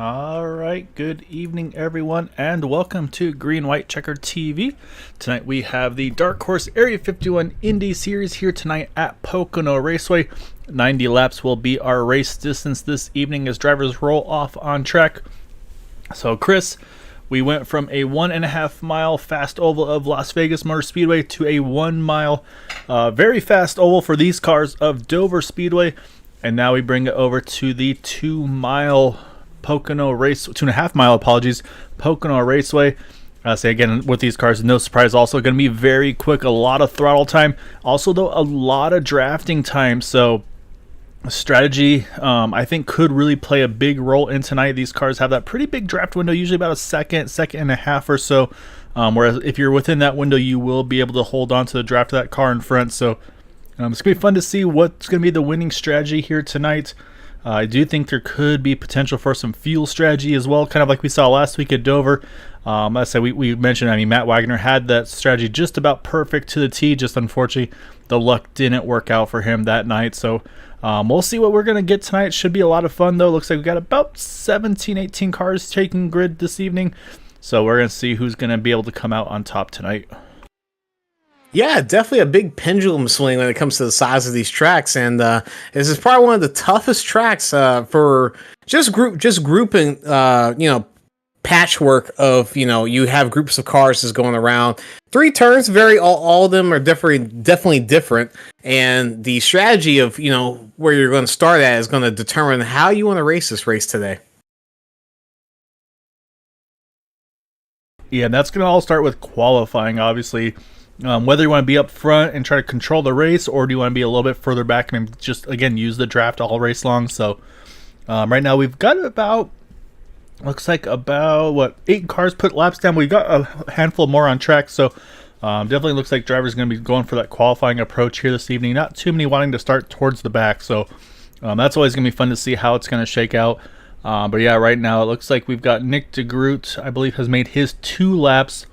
All right, good evening, everyone, and welcome to Green White Checker TV. Tonight we have the Dark Horse Area 51 Indy Series here tonight at Pocono Raceway. 90 laps will be our race distance this evening as drivers roll off on track. So, Chris, we went from a 1.5 mile fast oval of Las Vegas Motor Speedway to a 1 mile very fast oval for these cars of Dover Speedway, and now we bring it over to the 2 mile Pocono Race, 2.5 mile, Pocono Raceway. Say again, with these cars, no surprise, also going to be very quick, a lot of throttle time. Also, though, a lot of drafting time. So, strategy, I think, could really play a big role in tonight. These cars have that pretty big draft window, usually about a second and a half or so. Whereas if you're within that window, you will be able to hold on to the draft of that car in front. So, it's going to be fun to see what's going to be the winning strategy here tonight. I do think there could be potential for some fuel strategy as well, kind of like we saw last week at Dover. I said we mentioned, Matt Wagner had that strategy just about perfect to the T. Just unfortunately, the luck didn't work out for him that night. So we'll see what we're going to get tonight. Should be a lot of fun, though. Looks like we got about 17, 18 cars taking grid this evening. So we're going to see who's going to be able to come out on top tonight. Yeah, definitely a big pendulum swing when it comes to the size of these tracks, and this is probably one of the toughest tracks for just grouping. Patchwork of you have groups of cars just going around. 3 turns, all of them are definitely different, and the strategy of where you're going to start at is going to determine how you want to race this race today. Yeah, and that's going to all start with qualifying, obviously. Whether you want to be up front and try to control the race, or do you want to be a little bit further back and just, again, use the draft all race long. So right now we've got about 8 cars put laps down. We got a handful more on track, so definitely looks like drivers going to be going for that qualifying approach here this evening. Not too many wanting to start towards the back, so that's always going to be fun to see how it's going to shake out. But yeah, right now it looks like we've got Nick DeGroot, I believe, has made his 2 laps.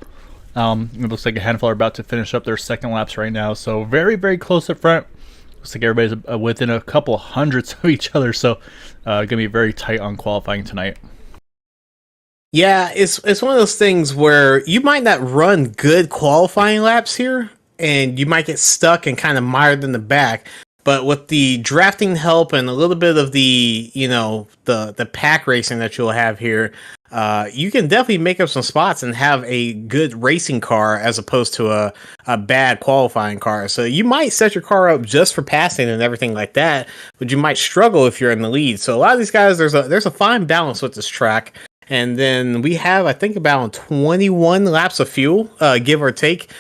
It looks like a handful are about to finish up their second laps right now, so very, very close up front. Looks like everybody's within a couple hundreds of each other, so going to be very tight on qualifying tonight. Yeah, it's one of those things where you might not run good qualifying laps here, and you might get stuck and kind of mired in the back. But with the drafting help and a little bit of the the pack racing that you'll have here, you can definitely make up some spots and have a good racing car as opposed to a bad qualifying car. So you might set your car up just for passing and everything like that, but you might struggle if you're in the lead. So a lot of these guys, there's a fine balance with this track. And then we have, I think, about 21 laps of fuel, give or take.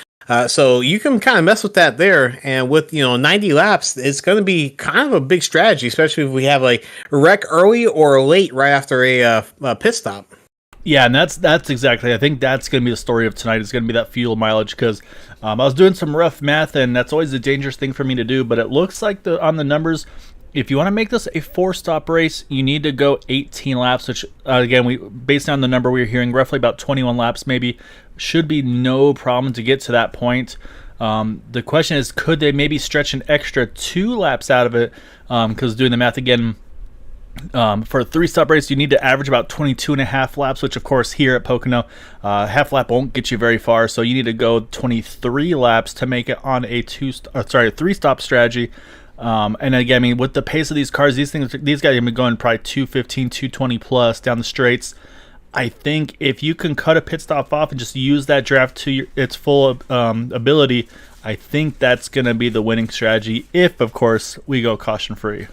So you can kind of mess with that there, and with 90 laps, it's going to be kind of a big strategy, especially if we have a wreck early or late right after a pit stop. Yeah, and that's exactly. I think that's going to be the story of tonight. Is going to be that fuel mileage, because I was doing some rough math, and that's always a dangerous thing for me to do. But it looks like on the numbers, if you want to make this a 4-stop race, you need to go 18 laps, which again, based on the number we're hearing, roughly about 21 laps, maybe should be no problem to get to that point. The question is, could they maybe stretch an extra 2 laps out of it? Because doing the math again, for a 3-stop race, you need to average about 22.5 laps, which of course here at Pocono, half lap won't get you very far. So you need to go 23 laps to make it on a 3-stop strategy. And again, with the pace of these cars, these guys are going to be going probably 215, 220 plus down the straights. I think if you can cut a pit stop off and just use that draft to its full ability, I think that's going to be the winning strategy if, of course, we go caution free.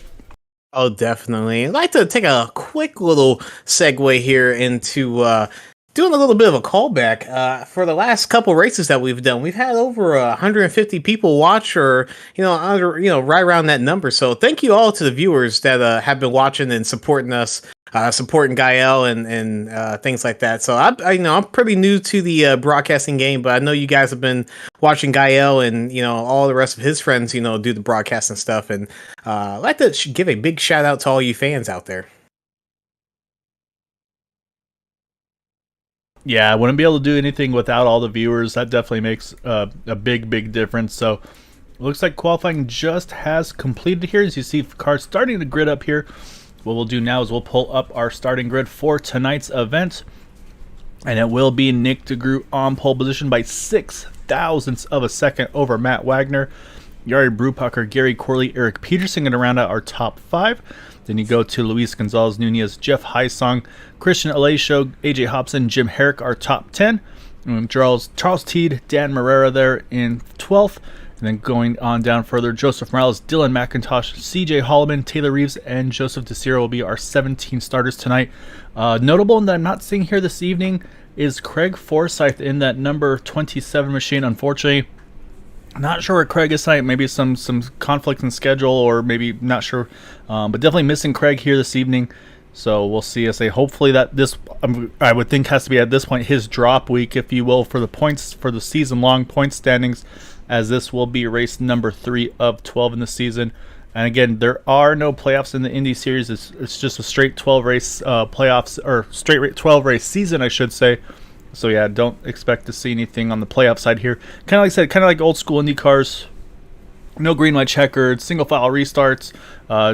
Oh, definitely. I'd like to take a quick little segue here into doing a little bit of a callback. For the last couple races that we've done, we've had over 150 people watch, or right around that number. So thank you all to the viewers that have been watching and supporting us, supporting Gael and things like that. So I'm pretty new to the broadcasting game, but I know you guys have been watching Gael and all the rest of his friends do the broadcasting stuff, and I'd like to give a big shout out to all you fans out there. Yeah, I wouldn't be able to do anything without all the viewers. That definitely makes a big difference. So it looks like qualifying just has completed here. As you see, cars starting to grid up here. what we'll do now is we'll pull up our starting grid for tonight's event. And it will be Nick DeGroot on pole position by 0.06 of a second over Matt Wagner. Yari Brubacher, Gary Corley, Eric Peterson going to round out our top 5. Then you go to Luis Gonzalez Nunez, Jeff Hysong, Christian Alesho, AJ Hobson, Jim Herrick, our top 10. And Charles Teed, Dan Morera there in 12th. And then going on down further, Joseph Morales, Dylan McIntosh, CJ Holloman, Taylor Reeves, and Joseph DeSiro will be our 17 starters tonight. Notable that I'm not seeing here this evening is Craig Forsyth in that number 27 machine. Unfortunately, not sure where Craig is tonight. Maybe some conflict in schedule, or maybe not sure. But definitely missing Craig here this evening. So we'll see. I say hopefully that this I would think has to be at this point his drop week, if you will, for the points for the season-long point standings, as this will be race number 3 of 12 in the season. And again, there are no playoffs in the Indy Series. It's just a straight 12 race playoffs, or straight 12 race season, I should say. So yeah, don't expect to see anything on the playoff side here. Kind of like I said, kind of like old school Indy cars. No green white checkered, single file restarts,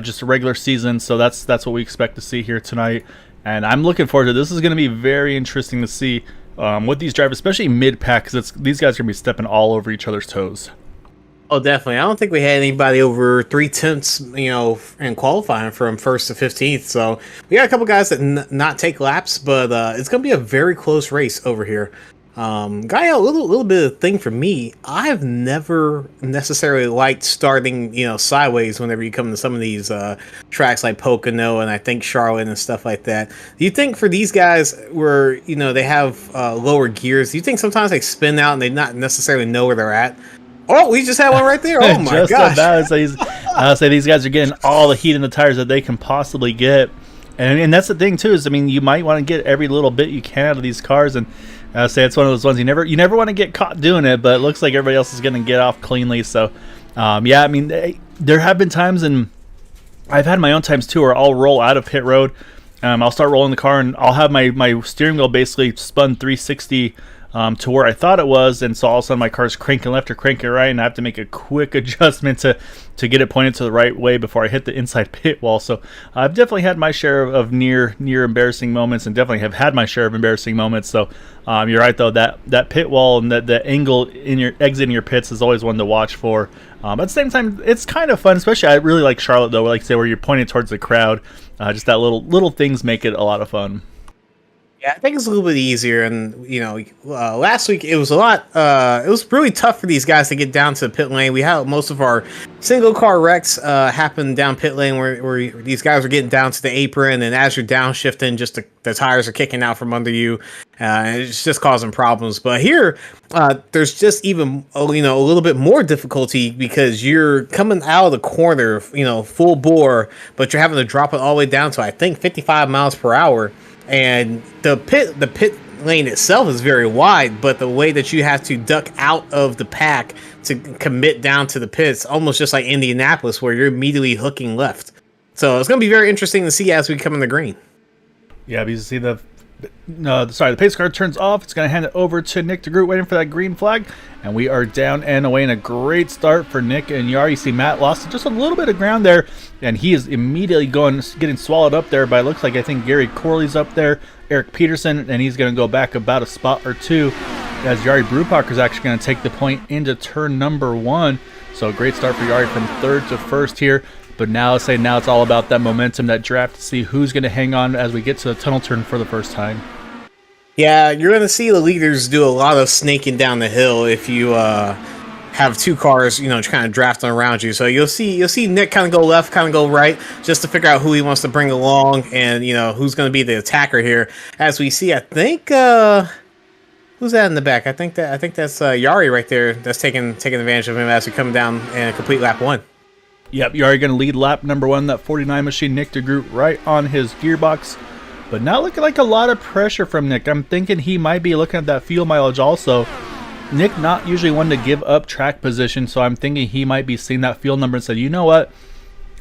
just a regular season. So that's what we expect to see here tonight. And I'm looking forward to this. Is going to be very interesting to see with these drivers, especially mid pack, because these guys are going to be stepping all over each other's toes. Oh, definitely. I don't think we had anybody over 3/10, in qualifying from 1st to 15th. So we got a couple guys that not take laps, but it's going to be a very close race over here. Guy, a little bit of thing for me. I've never necessarily liked starting, sideways whenever you come to some of these tracks like Pocono and I think Charlotte and stuff like that. Do you think for these guys where, they have lower gears, do you think sometimes they spin out and they not necessarily know where they're at? Oh, we just had one right there. Oh, my gosh. I'll say these guys are getting all the heat in the tires that they can possibly get. And that's the thing, too, is, you might want to get every little bit you can out of these cars. And I'll say it's one of those ones you never want to get caught doing it, but it looks like everybody else is going to get off cleanly. So, there have been times, and I've had my own times, too, where I'll roll out of pit road. I'll start rolling the car, and I'll have my steering wheel basically spun 360 to where I thought it was, and so all of a sudden my car's cranking left or cranking right, and I have to make a quick adjustment to get it pointed to the right way before I hit the inside pit wall. So I've definitely had my share of near embarrassing moments, and definitely have had my share of embarrassing moments. So you're right, though, that pit wall and the angle in your exit in your pits is always one to watch for. At the same time, it's kind of fun, especially I really like Charlotte, though, like I say, where you're pointing towards the crowd. Just that little things make it a lot of fun. Yeah, I think it's a little bit easier, and last week it was a lot. It was really tough for these guys to get down to the pit lane. We had most of our single car wrecks happen down pit lane where these guys are getting down to the apron, and as you're downshifting, just the tires are kicking out from under you, and it's just causing problems. But here, there's just even a little bit more difficulty because you're coming out of the corner, full bore, but you're having to drop it all the way down to I think 55 miles per hour. And the pit lane itself is very wide, but the way that you have to duck out of the pack to commit down to the pits, almost just like Indianapolis, where you're immediately hooking left. So it's going to be very interesting to see as we come in the green. Yeah, because you see the pace car turns off. It's going to hand it over to Nick DeGroot, waiting for that green flag. And we are down and away in a great start for Nick and Yar. You see Matt lost just a little bit of ground there, and he is immediately getting swallowed up there by, it looks like, I think Gary Corley's up there, Eric Peterson, and he's going to go back about a spot or two as Yari Brubacher is actually going to take the point into turn number 1. So a great start for Yari from 3rd to 1st here. But now it's all about that momentum, that draft, to see who's going to hang on as we get to the tunnel turn for the first time. Yeah, you're going to see the leaders do a lot of snaking down the hill if you have two cars, kind of drafting around you. So you'll see Nick kind of go left, kind of go right, just to figure out who he wants to bring along, and who's going to be the attacker here. As we see, I think who's that in the back? I think that's Yari right there. That's taking advantage of him as we come down and complete lap 1. Yep, Yari going to lead lap number 1. That 49 machine, Nick DeGroot, right on his gearbox. But now looking like a lot of pressure from Nick. I'm thinking he might be looking at that fuel mileage also. Nick not usually one to give up track position, so I'm thinking he might be seeing that fuel number and said, you know what?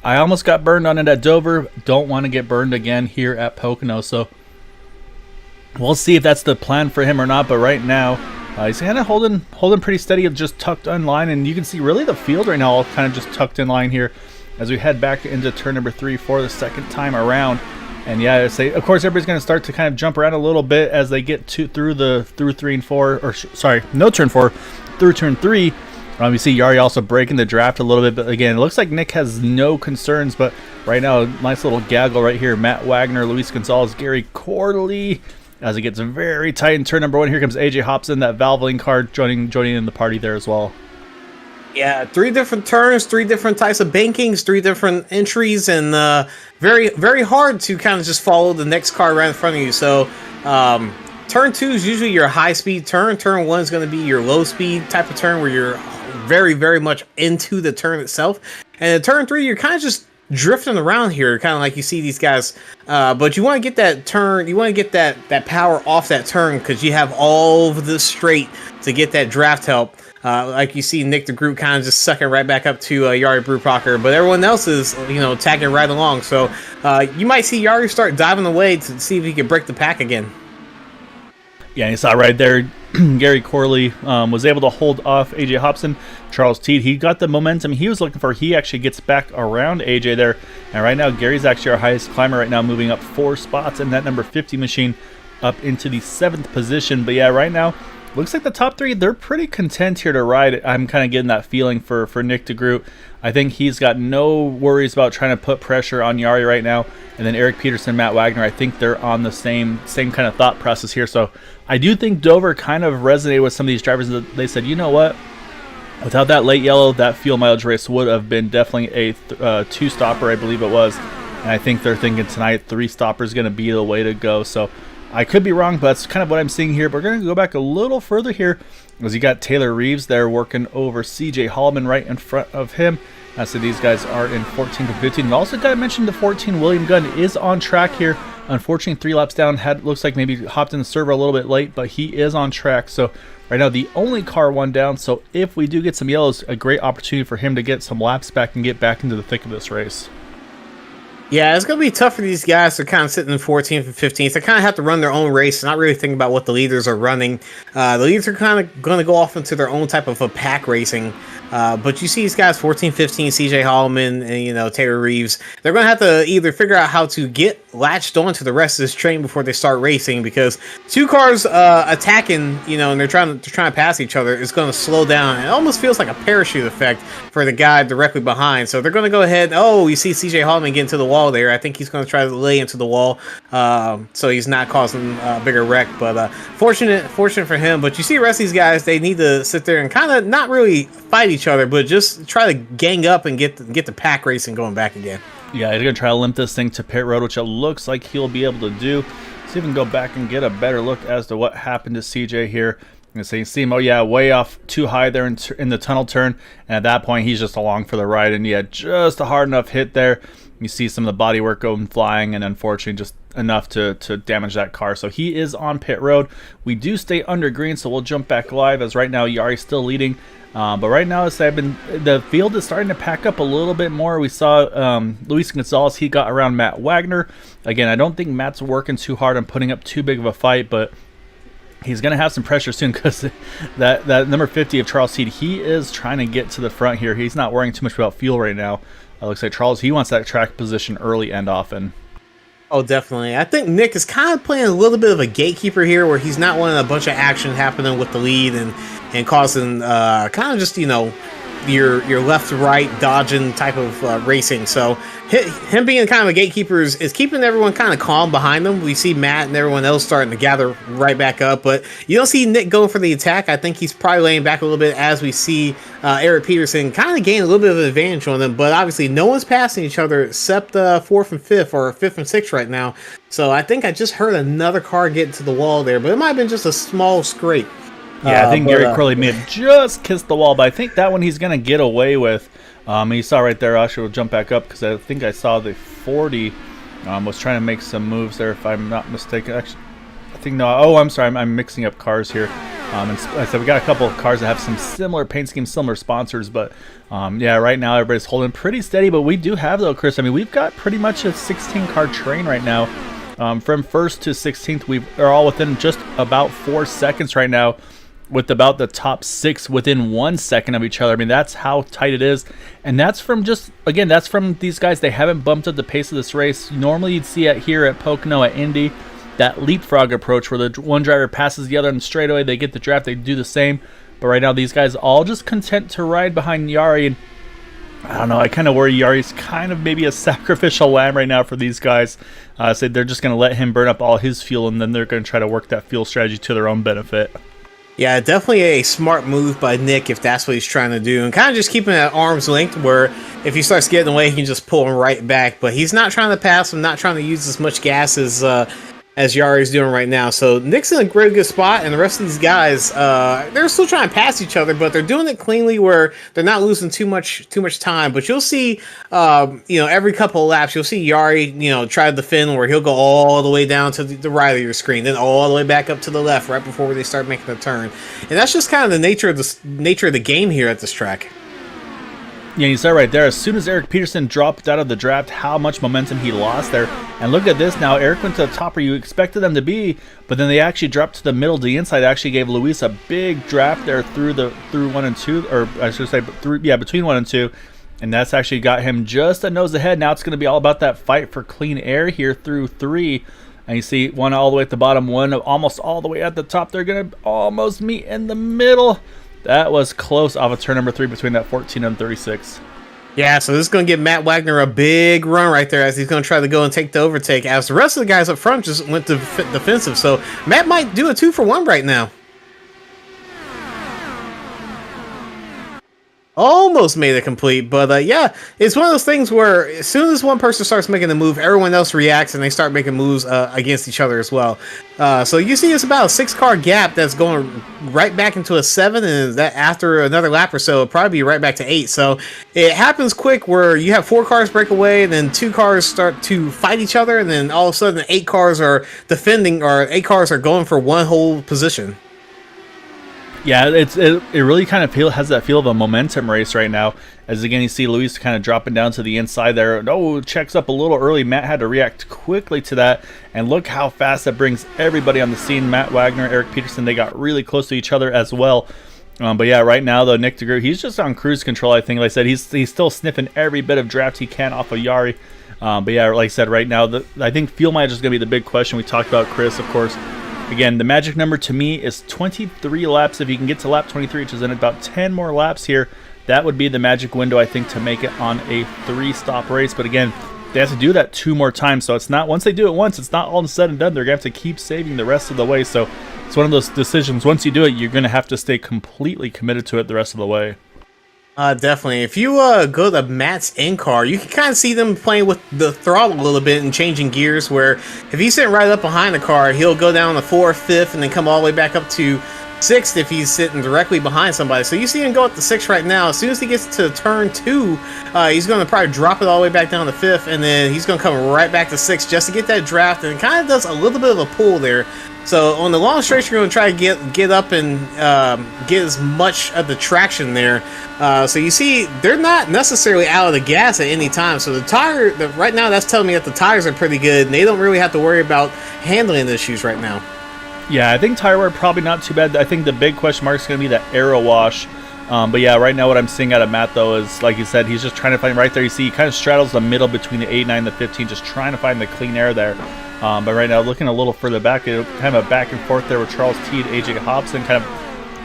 I almost got burned on it at Dover. Don't want to get burned again here at Pocono. So we'll see if that's the plan for him or not. But right now, he's kind of holding pretty steady, just tucked in line. And you can see really the field right now all kind of just tucked in line here. as we head back into turn number 3 for the second time around. And yeah, I say, of course, everybody's going to start to kind of jump around a little bit as they get through 3 and 4, or sorry, no turn 4, through turn 3. You see Yari also breaking the draft a little bit, but again, it looks like Nick has no concerns. But right now, nice little gaggle right here. Matt Wagner, Luis Gonzalez, Gary Corley, as it gets very tight in turn number 1. Here comes AJ Hobson, that Valvoline car joining in the party there as well. Yeah, 3 different turns, 3 different types of bankings, 3 different entries, and very, very hard to kind of just follow the next car right in front of you. So turn 2 is usually your high-speed turn. Turn 1 is going to be your low-speed type of turn where you're very, very much into the turn itself. And in turn 3, you're kind of just drifting around here, kind of like you see these guys. But you want to get that turn, you want to get that power off that turn because you have all of the straight to get that draft help. Like you see Nick the Groot kind of just sucking right back up to Yari Brewpacker, but everyone else is, tagging right along. So you might see Yari start diving away to see if he can break the pack again. Yeah, you saw right there, Gary Corley was able to hold off AJ Hobson. Charles Teed, he got the momentum he was looking for. He actually gets back around AJ there. And right now, Gary's actually our highest climber right now, moving up 4 spots in that number 50 machine up into the 7th position. But yeah, right now, looks like the top 3, they're pretty content here to ride. I'm kind of getting that feeling for Nick DeGroot. I think he's got no worries about trying to put pressure on Yari right now. And then Eric Peterson, Matt Wagner, I think they're on the same kind of thought process here. So I do think Dover kind of resonated with some of these drivers. They said, you know what? Without that late yellow, that fuel mileage race would have been definitely a 2-stopper, I believe it was. And I think they're thinking tonight 3-stopper is going to be the way to go. So I could be wrong, but that's kind of what I'm seeing here. But we're going to go back a little further here as you got Taylor Reeves there working over CJ Hallman right in front of him. So these guys are in 14 to 15. And also got to mention the 14, William Gunn, is on track here. Unfortunately, 3 laps down, looks like maybe hopped in the server a little bit late, but he is on track. So right now, the only car 1 down. So if we do get some yellows, a great opportunity for him to get some laps back and get back into the thick of this race. Yeah, it's going to be tough for these guys to kind of sit in 14th and 15th. They kind of have to run their own race, not really think about what the leaders are running. The leaders are kind of going to go off into their own type of a pack racing. But you see these guys, 14, 15, CJ Hallman and, Taylor Reeves, they're going to have to either figure out how to get latched onto the rest of this train before they start racing, because 2 cars attacking, and they're trying to pass each other is going to slow down. It almost feels like a parachute effect for the guy directly behind. So they're going to go ahead. Oh, you see CJ Hallman get into the wall there. I think he's going to try to lay into the wall, so he's not causing a bigger wreck. But fortunate for him. But you see the rest of these guys, they need to sit there and kind of not really fight each other, but just try to gang up and get the pack racing going back again. Yeah, he's going to try to limp this thing to pit road, which it looks like he'll be able to do. See if we can go back and get a better look as to what happened to CJ here. And so you see him, way off too high there in the tunnel turn. And at that point, he's just along for the ride. And yeah, just a hard enough hit there. You see some of the bodywork going flying, and unfortunately just enough to damage that car. So he is on pit road. We do stay under green, so we'll jump back live, as right now Yari's still leading. But right now, the field is starting to pack up a little bit more. We saw Luis Gonzalez, he got around Matt Wagner. Again, I don't think Matt's working too hard on putting up too big of a fight, but he's going to have some pressure soon, because that number 50 of Charles Teed, he is trying to get to the front here. He's not worrying too much about fuel right now. Looks like Charles, he wants that track position early and often. Oh, definitely. I think Nick is kind of playing a little bit of a gatekeeper here, where he's not wanting a bunch of action happening with the lead and causing kind of just, your left to right dodging type of racing. So him being kind of a gatekeeper is keeping everyone kind of calm behind them. We see Matt and everyone else starting to gather right back up, but you don't see Nick going for the attack. I think he's probably laying back a little bit as we see Eric Peterson kind of gain a little bit of an advantage on them. But obviously no one's passing each other except 4th and 5th, or 5th and 6th right now. So I think I just heard another car get into the wall there, but it might have been just a small scrape. Yeah, I think Gary Corley may have just kissed the wall, but I think that one he's going to get away with. You saw right there, Usher will jump back up, because I think I saw the 40 was trying to make some moves there, if I'm not mistaken. Actually, I think no. Oh, I'm sorry, I'm mixing up cars here. And I said we got a couple of cars that have some similar paint schemes, similar sponsors, but yeah, right now everybody's holding pretty steady. But we do have, though, Chris, we've got pretty much a 16-car train right now. From 1st to 16th, we are all within just about 4 seconds right now. with about the top 6 within 1 second of each other. I mean, that's how tight it is. And that's from that's from these guys. They haven't bumped up the pace of this race. Normally you'd see it here at Pocono, at Indy, that leapfrog approach where the one driver passes the other on the straightaway. They get the draft, they do the same. But right now these guys all just content to ride behind Jari. And I don't know, I kind of worry Yari's kind of maybe a sacrificial lamb right now for these guys. So they're just going to let him burn up all his fuel, and then they're going to try to work that fuel strategy to their own benefit. Yeah, definitely a smart move by Nick if that's what he's trying to do. And kind of just keeping it at arm's length where if he starts getting away, he can just pull him right back. But he's not trying to pass him, not trying to use as much gas as Yari's doing right now. So Nick's in a very good spot, and the rest of these guys, they're still trying to pass each other, but they're doing it cleanly where they're not losing too much time. But you'll see, every couple of laps, you'll see Jari, try to defend where he'll go all the way down to the right of your screen, then all the way back up to the left right before they start making a turn. And that's just kind of the nature of the game here at this track. Yeah, you saw right there, as soon as Eric Peterson dropped out of the draft, how much momentum he lost there. And look at this now, Eric went to the top where you expected them to be, but then they actually dropped to the middle, to the inside. Actually gave Luis a big draft there through 1 and 2, or I should say between 1 and 2. And that's actually got him just a nose ahead. Now it's going to be all about that fight for clean air here through 3. And you see one all the way at the bottom, one almost all the way at the top. They're going to almost meet in the middle. That was close off of turn number 3 between that 14 and 36. Yeah, so this is going to give Matt Wagner a big run right there as he's going to try to go and take the overtake, as the rest of the guys up front just went to defensive. So Matt might do a 2-for-1 right now. Almost made it complete, but yeah, it's one of those things where as soon as one person starts making a move, everyone else reacts and they start making moves against each other as well. So you see it's about a 6-car gap that's going right back into a 7, and that after another lap or so, it'll probably be right back to 8. So it happens quick where you have 4 cars break away, and then 2 cars start to fight each other, and then all of a sudden 8 cars are defending, or 8 cars are going for one whole position. Yeah, it really kind of has that feel of a momentum race right now. As again, you see Luis kind of dropping down to the inside there. Oh, checks up a little early. Matt had to react quickly to that. And look how fast that brings everybody on the scene. Matt Wagner, Eric Peterson, they got really close to each other as well. But yeah, right now, though, Nick DeGroot, he's just on cruise control, I think. Like I said, he's still sniffing every bit of draft he can off of Jari. But yeah, like I said, right now, I think fuel mileage is going to be the big question. We talked about Chris, of course. Again, the magic number to me is 23 laps. If you can get to lap 23, which is in about 10 more laps here, that would be the magic window, I think, to make it on a 3-stop race. But again, they have to do that 2 more times. So it's not, once they do it once, it's not all said and done. They're going to have to keep saving the rest of the way. So it's one of those decisions. Once you do it, you're going to have to stay completely committed to it the rest of the way. Definitely. If you go to Matt's in-car, you can kind of see them playing with the throttle a little bit and changing gears, where if he's sitting right up behind the car, he'll go down to 4th, 5th, and then come all the way back up to 6th if he's sitting directly behind somebody. So you see him go up to 6 right now. As soon as he gets to turn 2, he's going to probably drop it all the way back down to 5th, and then he's going to come right back to 6 just to get that draft, and it kind of does a little bit of a pull there. So on the long stretch, you're going to try to get up and get as much of the traction there. So you see, they're not necessarily out of the gas at any time. So right now, that's telling me that the tires are pretty good, and they don't really have to worry about handling issues right now. Yeah, I think tire wear probably not too bad. I think the big question mark is going to be that aero wash. But yeah, right now what I'm seeing out of Matt, though, is, like you said, he's just trying to find right there. You see, he kind of straddles the middle between the 8, 9, and the 15, just trying to find the clean air there. But right now, looking a little further back, kind of a back and forth there with Charles Teed, AJ Hobson, kind of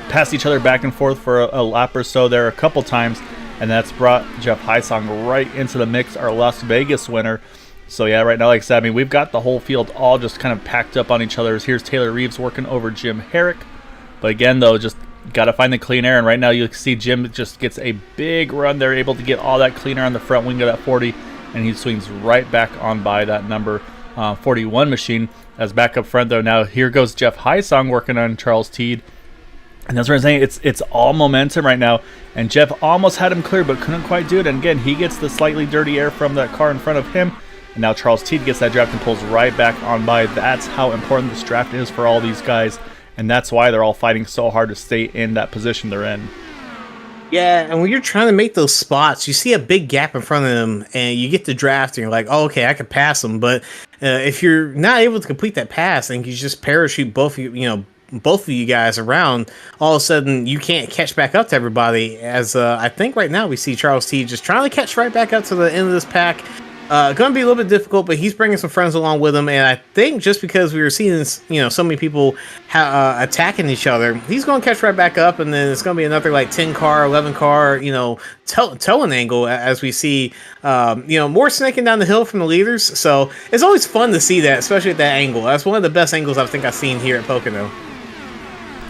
passed each other back and forth for a lap or so there a couple times, and that's brought Jeff Heisong right into the mix, our Las Vegas winner. So yeah, right now, like I said, I mean, we've got the whole field all just kind of packed up on each other. Here's Taylor Reeves working over Jim Herrick. But again, though, just got to find the clean air. And right now you see Jim just gets a big run. They're able to get all that clean air on the front wing of that 40, and he swings right back on by that number 41 machine. As back up front, though, now here goes Jeff Heisong working on Charles Teed. And that's what I'm saying. It's all momentum right now. And Jeff almost had him clear, but couldn't quite do it. And again, he gets the slightly dirty air from that car in front of him. And now Charles Teed gets that draft and pulls right back on by. That's how important this draft is for all these guys. And that's why they're all fighting so hard to stay in that position they're in. Yeah, and when you're trying to make those spots, you see a big gap in front of them, and you get the draft, and you're like, oh, okay, I could pass them. But if you're not able to complete that pass, and you just parachute both both of you guys around, all of a sudden you can't catch back up to everybody. As I think right now we see Charles T just trying to catch right back up to the end of this pack. Going to be a little bit difficult, but he's bringing some friends along with him, and I think just because we were seeing so many people attacking each other, he's going to catch right back up, and then it's going to be another like 10 car, 11 car, towing angle as we see, more snaking down the hill from the leaders. So it's always fun to see that, especially at that angle. That's one of the best angles I think I've seen here at Pocono.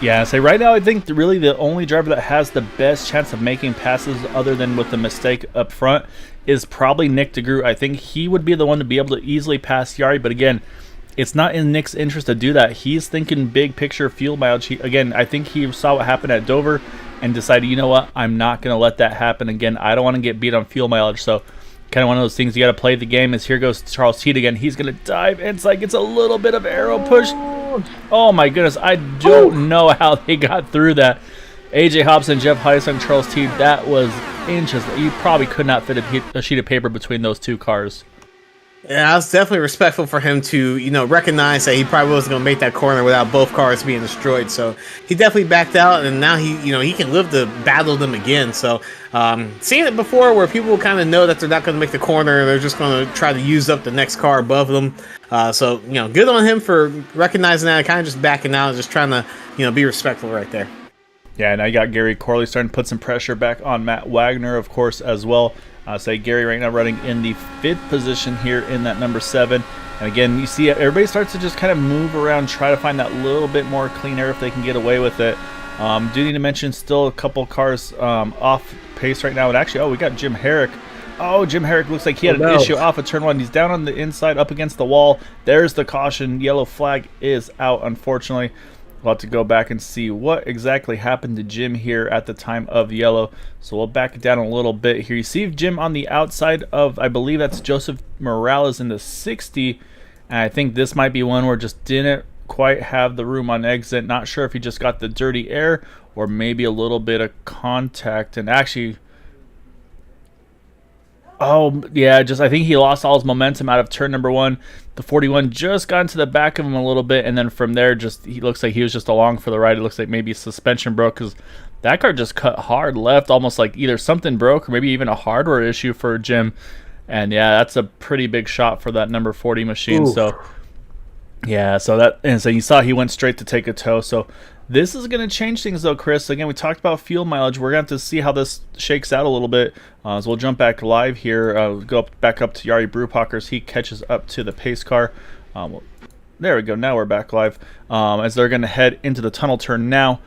Yeah, so right now I think really the only driver that has the best chance of making passes other than with the mistake up front is probably Nick DeGroot. I think he would be the one to be able to easily pass Yari, but again, it's not in Nick's interest to do that. He's thinking big picture fuel mileage. I think he saw what happened at Dover and decided, you know what, I'm not going to let that happen again. I don't want to get beat on fuel mileage, so kind of one of those things you got to play the game. As here goes Charles Teed again. He's going to dive inside, gets a little bit of arrow push. Oh my goodness, I don't know how they got through that. AJ Hobson, Jeff Heisung, Charles Teed, that was inches. You probably could not fit a sheet of paper between those two cars. Yeah, I was definitely respectful for him to, recognize that he probably wasn't going to make that corner without both cars being destroyed. So he definitely backed out, and now he can live to battle them again. So seeing it before where people kind of know that they're not going to make the corner, they're just going to try to use up the next car above them. So good on him for recognizing that and kind of just backing out and just trying to, be respectful right there. Yeah, now you got Gary Corley starting to put some pressure back on Matt Wagner, of course, as well. Say Gary right now running in the 5th position here in that number 7. And again, you see everybody starts to just kind of move around, try to find that little bit more clean air if they can get away with it. Do need to mention still a couple cars off pace right now. And actually, we got Jim Herrick. Oh, Jim Herrick looks like he had an issue off of turn 1. He's down on the inside up against the wall. There's the caution. Yellow flag is out, unfortunately. We'll have to go back and see what exactly happened to Jim here at the time of yellow. So we'll back it down a little bit here. You see Jim on the outside of, I believe that's Joseph Morales in the 60. And I think this might be one where just didn't quite have the room on exit. Not sure if he just got the dirty air or maybe a little bit of contact. And actually, I think he lost all his momentum out of turn number 1. The 41 just got into the back of him a little bit, and then from there, he looks like he was just along for the ride. It looks like maybe suspension broke because that car just cut hard left, almost like either something broke or maybe even a hardware issue for Jim. And yeah, that's a pretty big shot for that number 40 machine. Ooh. So yeah, so you saw he went straight to take a tow. So this is going to change things, though, Chris. Again, we talked about fuel mileage. We're going to have to see how this shakes out a little bit. So we'll jump back live here. Back up to Yari Brewpackers. He catches up to the pace car. There we go. Now we're back live as they're going to head into the tunnel turn now.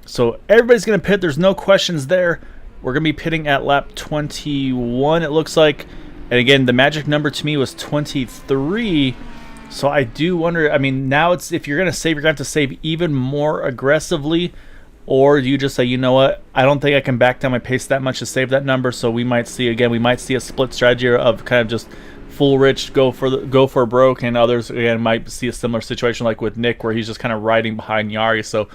So everybody's going to pit. There's no questions there. We're going to be pitting at lap 21, it looks like. And again, the magic number to me was 23. So I do wonder, now it's, if you're going to save, you're going to have to save even more aggressively, or do you just say, you know what, I don't think I can back down my pace that much to save that number. So we might see a split strategy of kind of just full rich, go for broke, and others, again, might see a similar situation like with Nick where he's just kind of riding behind Yari. So,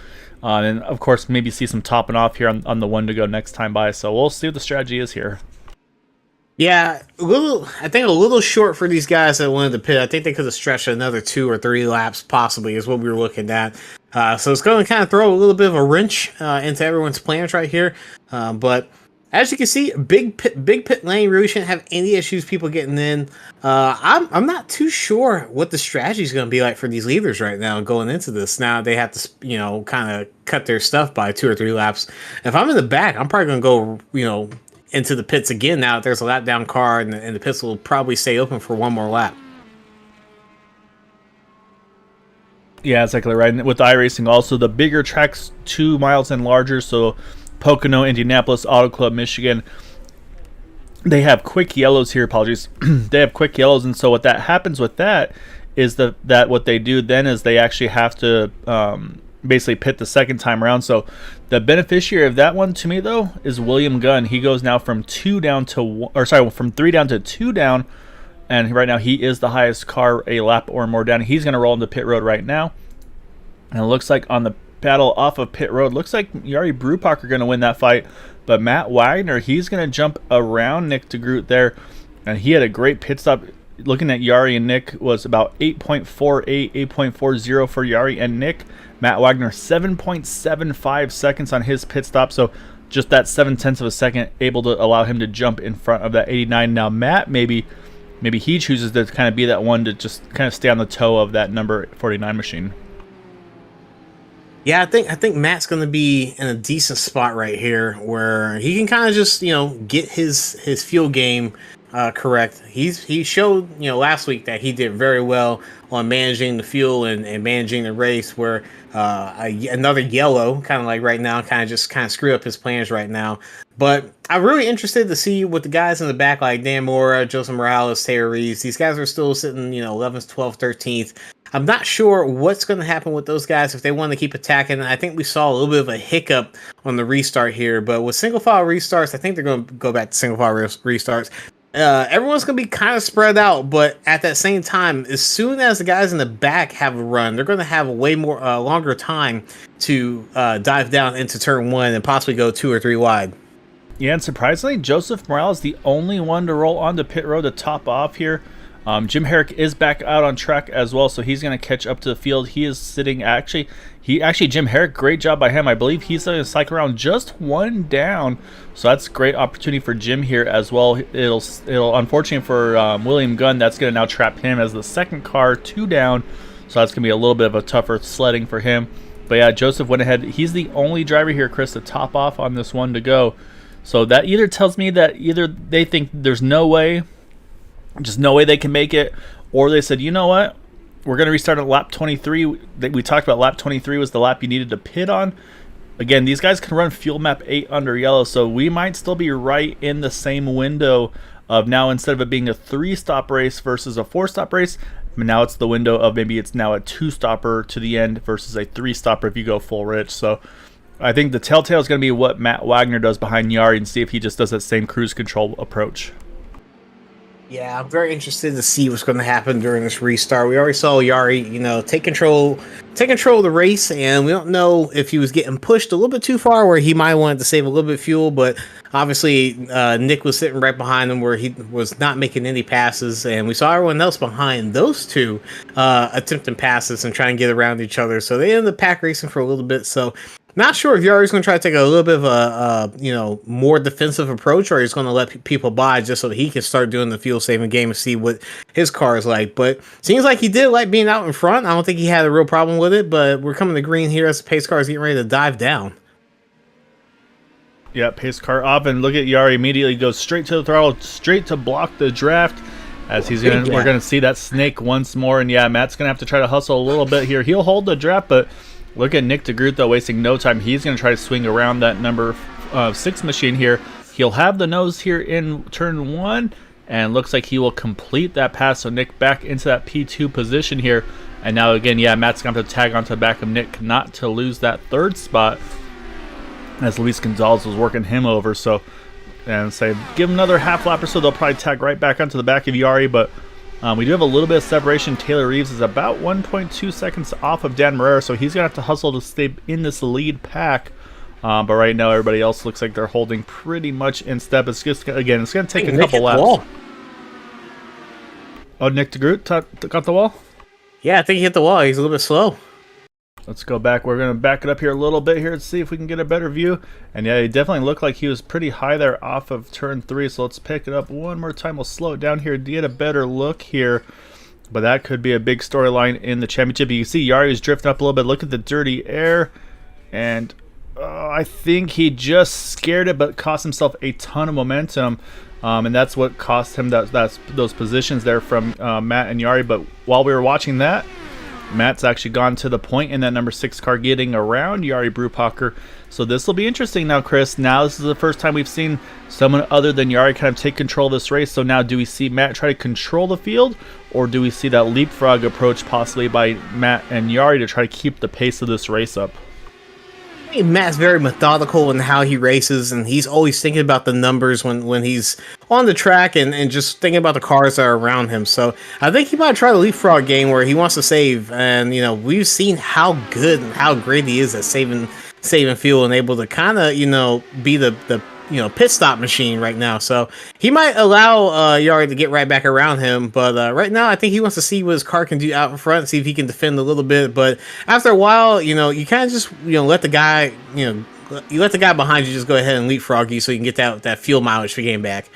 and of course, maybe see some topping off here on the one to go next time by. So we'll see what the strategy is here. Yeah, I think a little short for these guys that wanted to pit. I think they could have stretched another 2 or 3 laps, possibly, is what we were looking at. So it's going to kind of throw a little bit of a wrench into everyone's plans right here. But as you can see, big pit lane, really shouldn't have any issues people getting in. I'm not too sure what the strategy is going to be like for these leaders right now going into this. Now they have to, kind of cut their stuff by 2 or 3 laps. If I'm in the back, I'm probably going to go, into the pits again now that there's a lap down car, and the pits will probably stay open for one more lap. Yeah, exactly right. And with iRacing, also the bigger tracks, 2 miles and larger, so Pocono, Indianapolis, Auto Club, Michigan, they have quick yellows here. Apologies. They have quick yellows, and so what that happens with that is that what they do then is they actually have to basically pit the second time around. So the beneficiary of that one to me, though, is William Gunn. He goes now from 3 down to 2 down, and right now he is the highest car a lap or more down. He's going to roll into pit road right now, and it looks like on the battle off of pit road, looks like Yari Brewpacker going to win that fight, but Matt Wagner, he's going to jump around Nick DeGroot there, and he had a great pit stop. looking at Yari and Nick was about 8.48, 8.40 for Yari and Nick. Matt Wagner 7.75 seconds on his pit stop, so just that 0.7 of a second able to allow him to jump in front of that 89. Now Matt maybe he chooses to kind of be that one to just kind of stay on the toe of that number 49 machine. Yeah, I think Matt's going to be in a decent spot right here where he can kind of just, get his fuel game correct. He showed, last week that he did very well on managing the fuel and managing the race, where another yellow, kind of like right now, kind of screw up his plans right now. But I'm really interested to see what the guys in the back, like Dan Mora, Joseph Morales, Taylor Reeves, these guys are still sitting, 11th, 12th, 13th. I'm not sure what's going to happen with those guys if they want to keep attacking. I think we saw a little bit of a hiccup on the restart here, but with single file restarts, I think they're going to go back to single file restarts. Everyone's going to be kind of spread out, but at that same time, as soon as the guys in the back have a run, they're going to have a way more longer time to dive down into turn 1 and possibly go 2 or 3 wide. Yeah, and surprisingly, Joseph Morales is the only one to roll onto pit road to top off here. Jim Herrick is back out on track as well, so he's going to catch up to the field. He is sitting Jim Herrick, great job by him. I believe he's going to cycle around just one down, so that's a great opportunity for Jim here as well. It'll unfortunately for William Gunn, that's going to now trap him as the second car 2 down, so that's going to be a little bit of a tougher sledding for him. But yeah, Joseph went ahead. He's the only driver here, Chris, to top off on this one to go. So that either tells me that either they think there's no way they can make it, or they said, you know what, we're going to restart at lap 23. We talked about lap 23 was the lap you needed to pit on. Again, these guys can run fuel map 8 under yellow, so we might still be right in the same window of now, instead of it being a 3-stop race versus a 4-stop race, now it's the window of maybe it's now a 2-stopper to the end versus a 3-stopper if you go full rich. So I think the telltale is going to be what Matt Wagner does behind Yari and see if he just does that same cruise control approach. Yeah, I'm very interested to see what's going to happen during this restart. We already saw Yari, take control of the race, and we don't know if he was getting pushed a little bit too far where he might want to save a little bit of fuel, but obviously Nick was sitting right behind him where he was not making any passes, and we saw everyone else behind those two attempting passes and trying to get around each other, so they ended up pack racing for a little bit. So not sure if Yari's going to try to take a little bit of a more defensive approach, or he's going to let people by just so that he can start doing the fuel saving game and see what his car is like. But seems like he did like being out in front. I don't think he had a real problem with it, but we're coming to green here as the pace car is getting ready to dive down. Yeah, pace car up, and look at Yari immediately goes straight to the throttle, straight to block the draft. As we're gonna see that snake once more, and yeah, Matt's gonna have to try to hustle a little bit here. He'll hold the draft, but look at Nick DeGroot, though, wasting no time. He's going to try to swing around that number 6 machine here. He'll have the nose here in turn 1, and looks like he will complete that pass. So Nick back into that P2 position here. And now, again, yeah, Matt's going to have to tag onto the back of Nick not to lose that 3rd spot, as Luis Gonzalez was working him over. So, and say, give him another half lap or so. They'll probably tag right back onto the back of Yari, but we do have a little bit of separation. Taylor Reeves is about 1.2 seconds off of Dan Morera, so he's going to have to hustle to stay in this lead pack. But right now, everybody else looks like they're holding pretty much in step. It's just, again, it's going to take a couple laps. Oh, Nick DeGroot got the wall? Yeah, I think he hit the wall. He's a little bit slow. Let's go back. We're going to back it up here a little bit here to see if we can get a better view. And yeah, he definitely looked like he was pretty high there off of turn 3. So let's pick it up one more time. We'll slow it down here to get a better look here. But that could be a big storyline in the championship. You can see Yari is drifting up a little bit. Look at the dirty air. And I think he just scared it, but cost himself a ton of momentum. And that's what cost him those positions there from Matt and Yari. But while we were watching that, Matt's actually gone to the point in that number 6 car getting around Yari Brupacher. So this will be interesting now, Chris. Now this is the first time we've seen someone other than Yari kind of take control of this race. So now do we see Matt try to control the field, or do we see that leapfrog approach possibly by Matt and Yari to try to keep the pace of this race up? Matt's very methodical in how he races, and he's always thinking about the numbers when he's on the track and just thinking about the cars that are around him. So I think he might try the leapfrog game where he wants to save, and we've seen how good and how great he is at saving fuel and able to kind of be the pit stop machine right now. So he might allow Yari to get right back around him, but right now I think he wants to see what his car can do out in front, see if he can defend a little bit. But after a while, you kind of just let the guy you let the guy behind you just go ahead and leapfrog you so you can get that fuel mileage for getting back.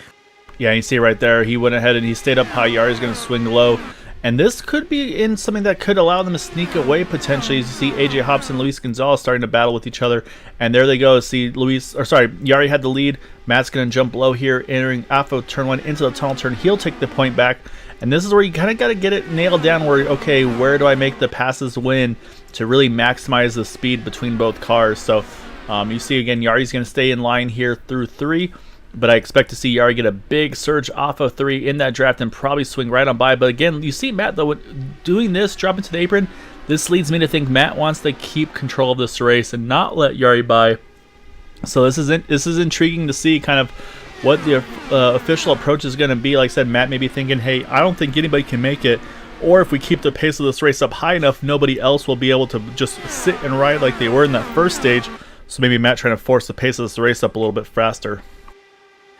Yeah, you see right there, he went ahead and he stayed up high. Yari's going to swing low. And this could be in something that could allow them to sneak away potentially. As you see AJ Hobson and Luis Gonzalez starting to battle with each other. And there they go. See Yari had the lead. Matt's going to jump low here, entering Afo turn 1 into the tunnel turn. He'll take the point back. And this is where you kind of got to get it nailed down where, okay, where do I make the passes win to really maximize the speed between both cars. So you see again, Yari's going to stay in line here through 3. But I expect to see Yari get a big surge off of 3 in that draft and probably swing right on by. But again, you see Matt, though, doing this, dropping to the apron, this leads me to think Matt wants to keep control of this race and not let Yari by. So this is intriguing to see kind of what the official approach is going to be. Like I said, Matt may be thinking, hey, I don't think anybody can make it. Or if we keep the pace of this race up high enough, nobody else will be able to just sit and ride like they were in that first stage. So maybe Matt trying to force the pace of this race up a little bit faster.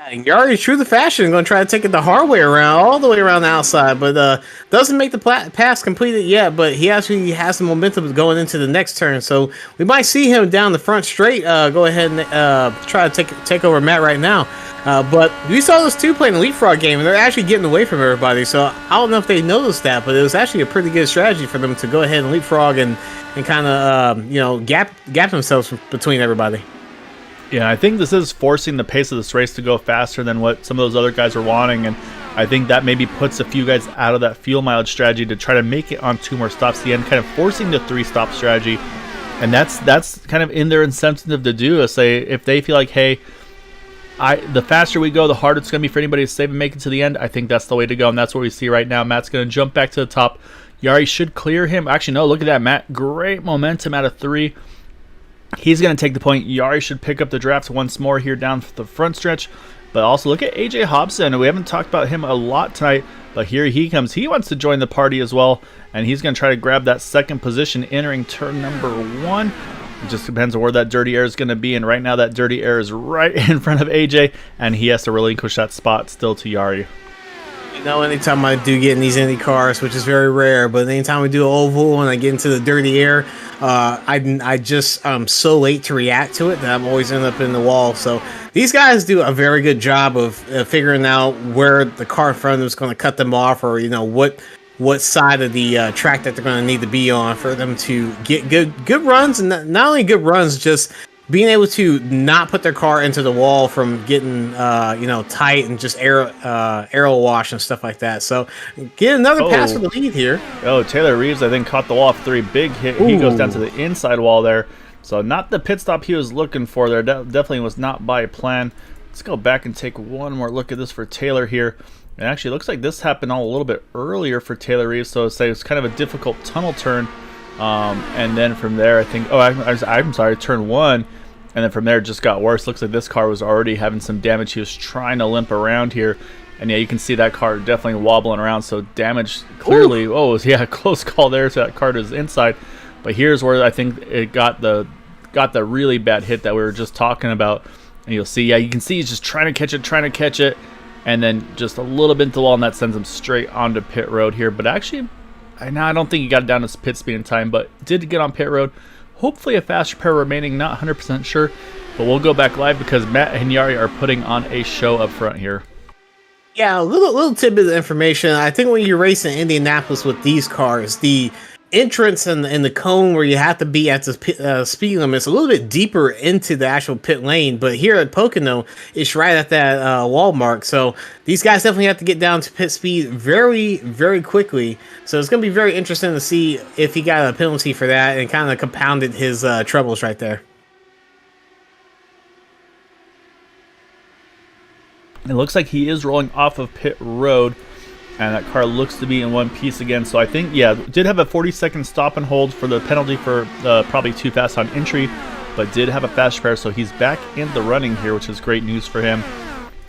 And Yari, true to fashion, going to try to take it the hard way around, all the way around the outside, but doesn't make the pass completed yet, but he actually has some momentum going into the next turn, so we might see him down the front straight, go ahead and try to take over Matt right now. But we saw those two playing the leapfrog game, and they're actually getting away from everybody, so I don't know if they noticed that, but it was actually a pretty good strategy for them to go ahead and leapfrog and kind of, gap themselves between everybody. Yeah, I think this is forcing the pace of this race to go faster than what some of those other guys are wanting, and I think that maybe puts a few guys out of that fuel mileage strategy to try to make it on 2 more stops at the end, kind of forcing the 3-stop strategy, and that's kind of in their incentive to do. Say if they feel like, hey, the faster we go, the harder it's going to be for anybody to save and make it to the end. I think that's the way to go, and that's what we see right now. Matt's going to jump back to the top. Yari should clear him. Actually, no, look at that, Matt. Great momentum out of 3. He's going to take the point. Yari should pick up the draft once more here down the front stretch. But also look at AJ Hobson. We haven't talked about him a lot tonight, but here he comes. He wants to join the party as well, and he's going to try to grab that second position entering turn number 1. It just depends on where that dirty air is going to be, and right now that dirty air is right in front of AJ, and he has to relinquish that spot still to Yari. Anytime I do get in these Indy cars, which is very rare, but anytime we do an oval and I get into the dirty air, I'm so late to react to it that I'm always end up in the wall. So these guys do a very good job of figuring out where the car in front of them is going to cut them off, or what side of the track that they're going to need to be on for them to get good runs, and not only good runs, just being able to not put their car into the wall from getting tight and just aero wash and stuff like that. So get another pass for the lead here. Oh, Taylor Reeves, I think, caught the wall for 3. Big hit. Ooh. He goes down to the inside wall there. So not the pit stop he was looking for there. Definitely was not by plan. Let's go back and take one more look at this for Taylor here. It actually looks like this happened all a little bit earlier for Taylor Reeves. So it's kind of a difficult tunnel turn. And then from there, I think, I'm sorry, turn 1. And then from there, it just got worse. Looks like this car was already having some damage. He was trying to limp around here. And yeah, you can see that car definitely wobbling around. So damage clearly. Ooh. Oh, yeah, close call there. So that car to his inside. But here's where I think it got the really bad hit that we were just talking about. And you'll see, yeah, you can see he's just trying to catch it. And then just a little bit into the wall, and that sends him straight onto pit road here. But actually, I don't think he got it down to pit speed in time, but did get on pit road. Hopefully a fast repair remaining, not 100% sure, but we'll go back live because Matt and Yari are putting on a show up front here. Yeah, a little tidbit of information. I think when you race in Indianapolis with these cars, the entrance and the cone where you have to be at the speed limit is a little bit deeper into the actual pit lane, but here at Pocono, it's right at that wall mark. So these guys definitely have to get down to pit speed very, very quickly. So it's going to be very interesting to see if he got a penalty for that and kind of compounded his troubles right there. It looks like he is rolling off of pit road. And that car looks to be in one piece again. So I think, yeah, did have a 40-second stop and hold for the penalty for probably too fast on entry, but did have a fast repair. So he's back in the running here, which is great news for him.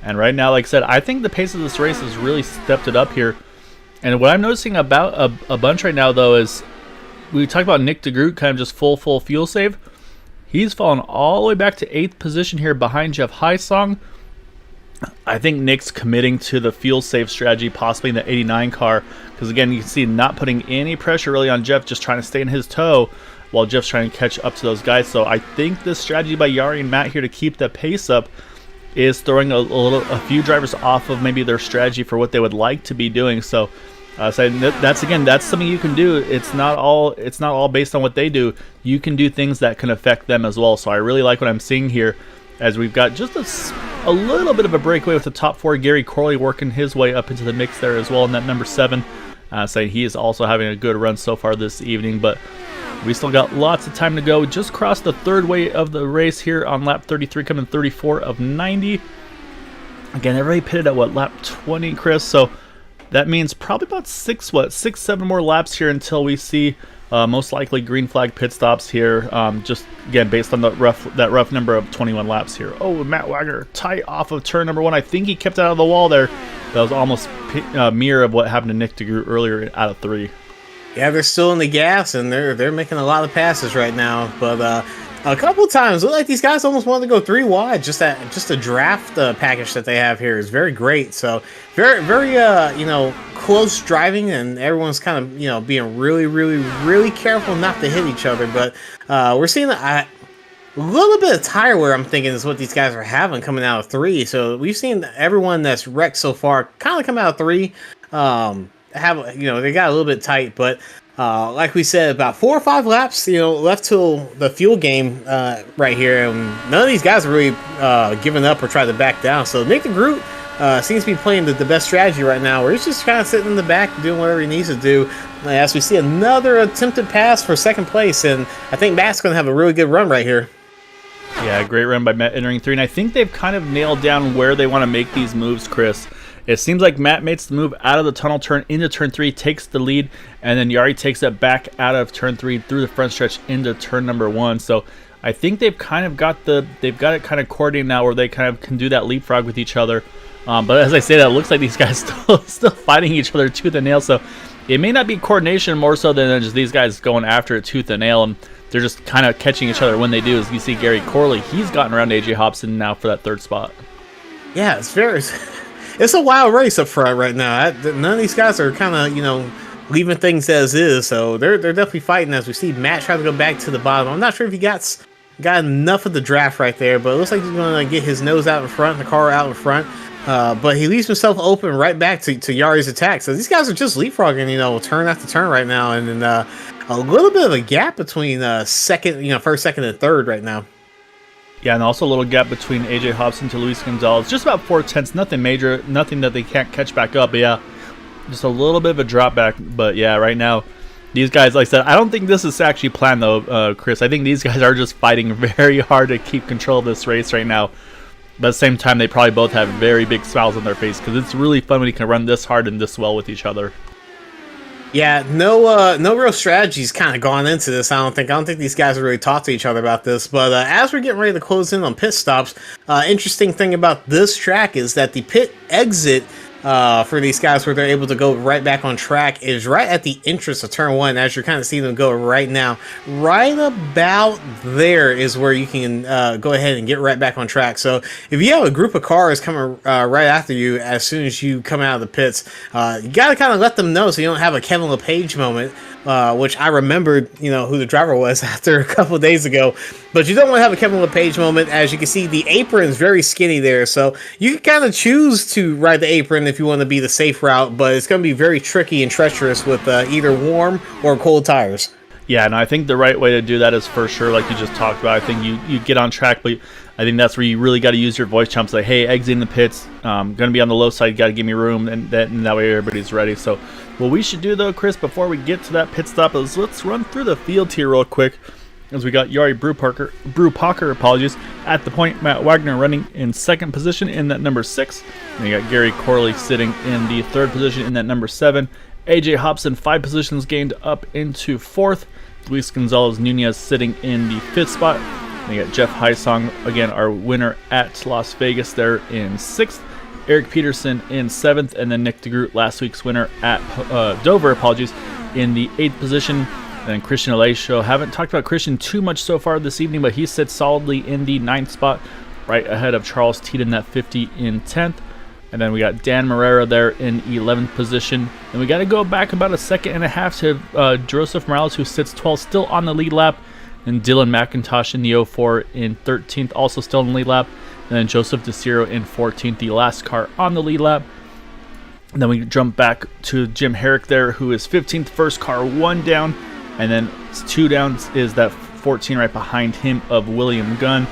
And right now, like I said, I think the pace of this race has really stepped it up here. And what I'm noticing about a bunch right now, though, is we talked about Nick DeGroot kind of just full fuel save. He's fallen all the way back to 8th position here behind Jeff Hysong. I think Nick's committing to the fuel safe strategy, possibly in the 89 car, because again, you can see not putting any pressure really on Jeff, just trying to stay in his toe while Jeff's trying to catch up to those guys. So I think this strategy by Yari and Matt here to keep the pace up is throwing a few drivers off of maybe their strategy for what they would like to be doing. So that's something you can do. It's not all based on what they do. You can do things that can affect them as well. So I really like what I'm seeing here, as we've got just a little bit of a breakaway with the top 4. Gary Corley working his way up into the mix there as well in that number 7. Saying he is also having a good run so far this evening, but we still got lots of time to go. Just crossed the 3rd way of the race here on lap 33, coming 34 of 90. Again, everybody pitted at lap 20, Chris? So that means probably about 6-7 more laps here until we see most likely green flag pit stops here. Just again based on that rough number of 21 laps here. Oh, Matt Wagner tight off of turn number 1. I think he kept it out of the wall there. That was almost mirror of what happened to Nick DeGroot earlier out of 3. Yeah, they're still in the gas, and they're making a lot of passes right now. But a couple of times, look like these guys almost wanted to go 3 wide. Just the draft package that they have here is very great. So very close driving, and everyone's kind of being really, really, really careful not to hit each other. But we're seeing a little bit of tire wear, I'm thinking, is what these guys are having coming out of 3. So we've seen everyone that's wrecked so far kind of come out of 3. They got a little bit tight, but like we said, about 4 or 5 laps, left till the fuel game right here, and none of these guys are really giving up or trying to back down. So Nick DeGroot seems to be playing the best strategy right now, where he's just kind of sitting in the back doing whatever he needs to do. As we see another attempted pass for 2nd place, and I think Matt's going to have a really good run right here. Yeah, great run by Matt entering 3, and I think they've kind of nailed down where they want to make these moves, Chris. It seems like Matt makes the move out of the tunnel turn into turn 3, takes the lead, and then Yari takes it back out of turn 3 through the front stretch into turn number 1. So I think they've kind of got it kind of coordinated now, where they kind of can do that leapfrog with each other. But as I say that, it looks like these guys still fighting each other tooth and nail. So it may not be coordination more so than just these guys going after it tooth and nail, and they're just kind of catching each other when they do. As you see Gary Corley, he's gotten around AJ Hobson now for that 3rd spot. Yeah, it's a wild race up front right now. None of these guys are kind of, leaving things as is. So they're definitely fighting, as we see Matt try to go back to the bottom. I'm not sure if he got enough of the draft right there, but it looks like he's going to get his nose out in front, the car out in front. But he leaves himself open right back to Yari's attack. So these guys are just leapfrogging, turn after turn right now. And then a little bit of a gap between first, second, and 3rd right now. Yeah, and also a little gap between AJ Hobson to Luis Gonzalez. Just about 4/10, nothing major, nothing that they can't catch back up. But yeah, just a little bit of a drop back. But yeah, right now, these guys, like I said, I don't think this is actually planned though, Chris. I think these guys are just fighting very hard to keep control of this race right now. But at the same time, they probably both have very big smiles on their face, because it's really fun when you can run this hard and this well with each other. Yeah, no real strategies kind of gone into this. I don't think these guys have really talked to each other about this. But as we're getting ready to close in on pit stops, interesting thing about this track is that the pit exit for these guys, where they're able to go right back on track, is right at the entrance of turn 1, as you're kind of seeing them go right now. Right about there is where you can go ahead and get right back on track. So if you have a group of cars coming right after you as soon as you come out of the pits, you got to kind of let them know, so you don't have a Kevin LePage moment, which I remembered, who the driver was after a couple of days ago. But you don't want to have a Kevin LePage moment. As you can see, the apron is very skinny there, so you can kind of choose to ride the apron if you want to be the safe route, but it's going to be very tricky and treacherous with either warm or cold tires. Yeah, and I think the right way to do that is, for sure, like you just talked about, I think you get on track, but I think that's where you really got to use your voice chumps, like, hey, exiting the pits, going to be on the low side, you got to give me room, and that way everybody's ready. So what we should do, though, Chris, before we get to that pit stop, is let's run through the field here real quick, as we got Yari Brewpacher, at the point. Matt Wagner running in 2nd position in that number 6. And you got Gary Corley sitting in the 3rd position in that number 7. AJ Hobson 5 positions gained up into 4th. Luis Gonzalez Nunez sitting in the 5th spot. And you got Jeff Hysong, again, our winner at Las Vegas, there in 6th. Eric Peterson in 7th. And then Nick DeGroot, last week's winner at Dover, in the 8th position. And then Christian Alessio. Haven't talked about Christian too much so far this evening, but he sits solidly in the 9th spot, right ahead of Charles Teed in that 50 in 10th. And then we got Dan Morera there in 11th position. And we got to go back about a second and a half to Joseph Morales, who sits 12th, still on the lead lap. And Dylan McIntosh in the 04 in 13th, also still in the lead lap. And then Joseph DeCiro in 14th, the last car on the lead lap. And then we jump back to Jim Herrick there, who is 15th, first car, 1 down. And then 2 down is that 14 right behind him of William Gunn.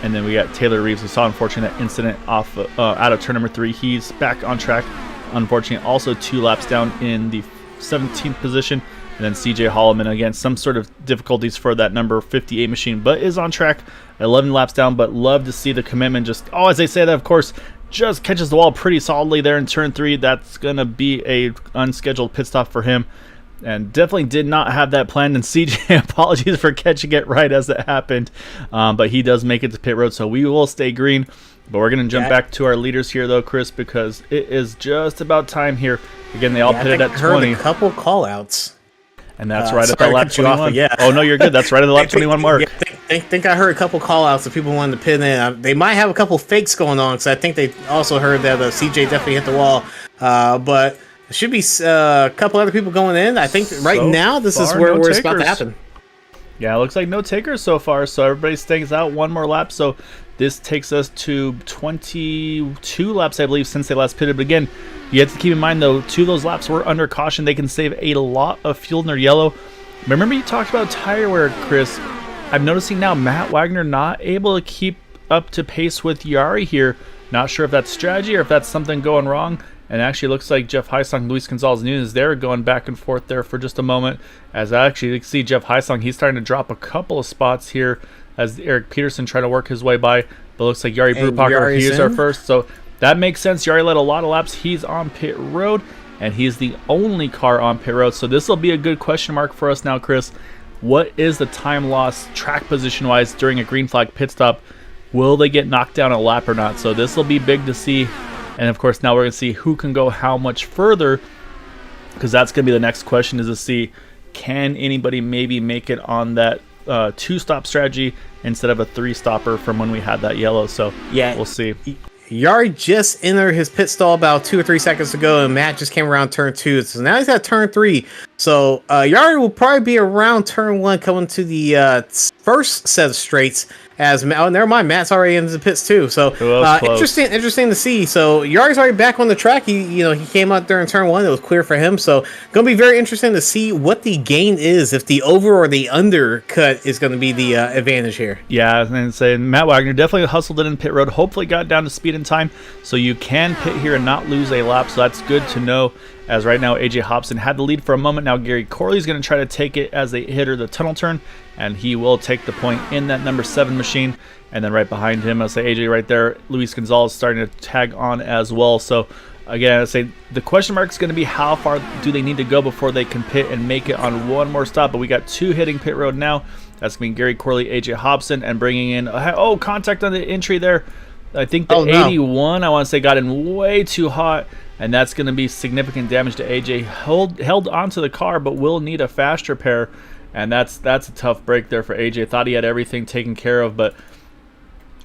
And then we got Taylor Reeves. We saw, unfortunately, that incident off out of turn number 3. He's back on track. Unfortunately, also 2 laps down in the 17th position. And then CJ Holloman, again, some sort of difficulties for that number 58 machine, but is on track, 11 laps down. But love to see the commitment. Just, as they say that, of course, just catches the wall pretty solidly there in turn 3. That's going to be a unscheduled pit stop for him. And definitely did not have that planned. And CJ, apologies for catching it right as it happened. But he does make it to pit road, so we will stay green. But we're going to jump back to our leaders here, though, Chris, because it is just about time here. Again, they all pitted at 20. A couple call-outs. And that's right at the lap 21. Yeah. Oh, no, you're good. That's right at the lap 21 mark. I think I heard a couple call-outs if people wanted to pit in. They might have a couple fakes going on, because I think they also heard that CJ definitely hit the wall. But there should be a couple other people going in. I think right now this is where it's about to happen. Yeah, it looks like no takers so far, so everybody stays out one more lap. So this takes us to 22 laps, I believe, since they last pitted. But again, you have to keep in mind, though, 2 of those laps were under caution. They can save a lot of fuel in their yellow. Remember you talked about tire wear, Chris. I'm noticing now Matt Wagner not able to keep up to pace with Yari here. Not sure if that's strategy or if that's something going wrong. And actually looks like Jeff Hysong, Luis Gonzalez Nunes, they're going back and forth there for just a moment. As I actually see Jeff Hysong, he's starting to drop a couple of spots here as Eric Peterson trying to work his way by. But looks like Yari Brubacher, he's our first. So that makes sense. Yari led a lot of laps. He's on pit road, and he's the only car on pit road. So this will be a good question mark for us now, Chris. What is the time loss track position-wise during a green flag pit stop? Will they get knocked down a lap or not? So this will be big to see. And of course, now we're going to see who can go how much further, because that's going to be the next question, is to see, can anybody maybe make it on that 2-stop strategy instead of a 3-stopper from when we had that yellow. So yeah, we'll see. Yari just entered his pit stall about 2 or 3 seconds ago, and Matt just came around turn 2. So now he's at turn 3. So Yari will probably be around turn 1 coming to the first set of straights. Never mind, Matt's already in the pits too. So interesting to see. So Yari's already back on the track. He came out during turn 1. It was clear for him. So going to be very interesting to see what the gain is, if the over or the undercut is going to be the advantage here. Yeah, and saying Matt Wagner definitely hustled it in pit road. Hopefully got down to speed and time, so you can pit here and not lose a lap. So that's good to know. As right now, AJ Hobson had the lead for a moment. Now Gary Corley's going to try to take it as they hit the tunnel turn, and he will take the point in that number 7 machine. And then right behind him, I'll say AJ right there, Luis Gonzalez starting to tag on as well. So again, I say the question mark is going to be how far do they need to go before they can pit and make it on one more stop. But we got 2 hitting pit road now. That's going to be Gary Corley, AJ Hobson, and bringing in contact on the entry there. I think the 81, I want to say, got in way too hot. And that's going to be significant damage to AJ. Held onto the car, but will need a fast repair. And that's a tough break there for AJ. Thought he had everything taken care of, but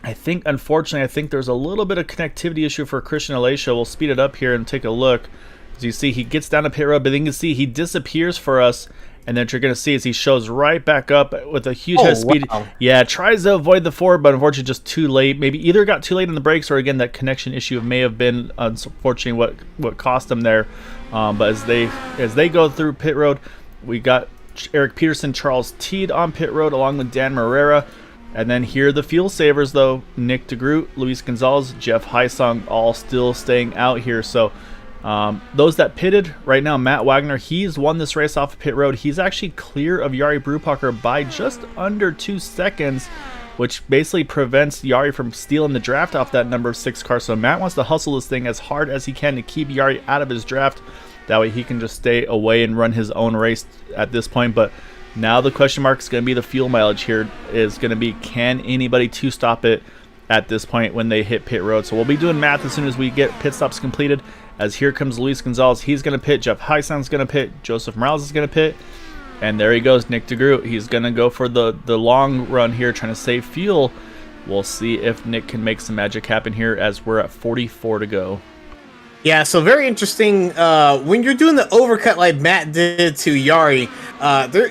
unfortunately, there's a little bit of connectivity issue for Christian Alessio. We'll speed it up here and take a look. As you see, he gets down to pit road, but then you can see he disappears for us. And then what you're going to see is he shows right back up with a huge head of speed. Wow. Yeah, tries to avoid the forward, but unfortunately just too late. Maybe either got too late in the brakes, or again, that connection issue may have been, unfortunately, what cost him there. But as they go through pit road, we got Eric Peterson, Charles Teed on pit road, along with Dan Morera. And then here are the fuel savers, though. Nick DeGroot, Luis Gonzalez, Jeff Hysong, all still staying out here. So those that pitted right now, Matt Wagner, he's won this race off of pit road. He's actually clear of Yari Brubacher by just under 2 seconds, which basically prevents Yari from stealing the draft off that number 6 car. So Matt wants to hustle this thing as hard as he can to keep Yari out of his draft. That way he can just stay away and run his own race at this point. But now the question mark is going to be the fuel mileage here. Is going to be, can anybody 2-stop it at this point when they hit pit road? So we'll be doing math as soon as we get pit stops completed. As here comes Luis Gonzalez, he's going to pit. Jeff Hysong's going to pit. Joseph Morales is going to pit. And there he goes, Nick DeGroot. He's going to go for the long run here, trying to save fuel. We'll see if Nick can make some magic happen here as we're at 44 to go. Yeah, so very interesting. When you're doing the overcut like Matt did to Yari,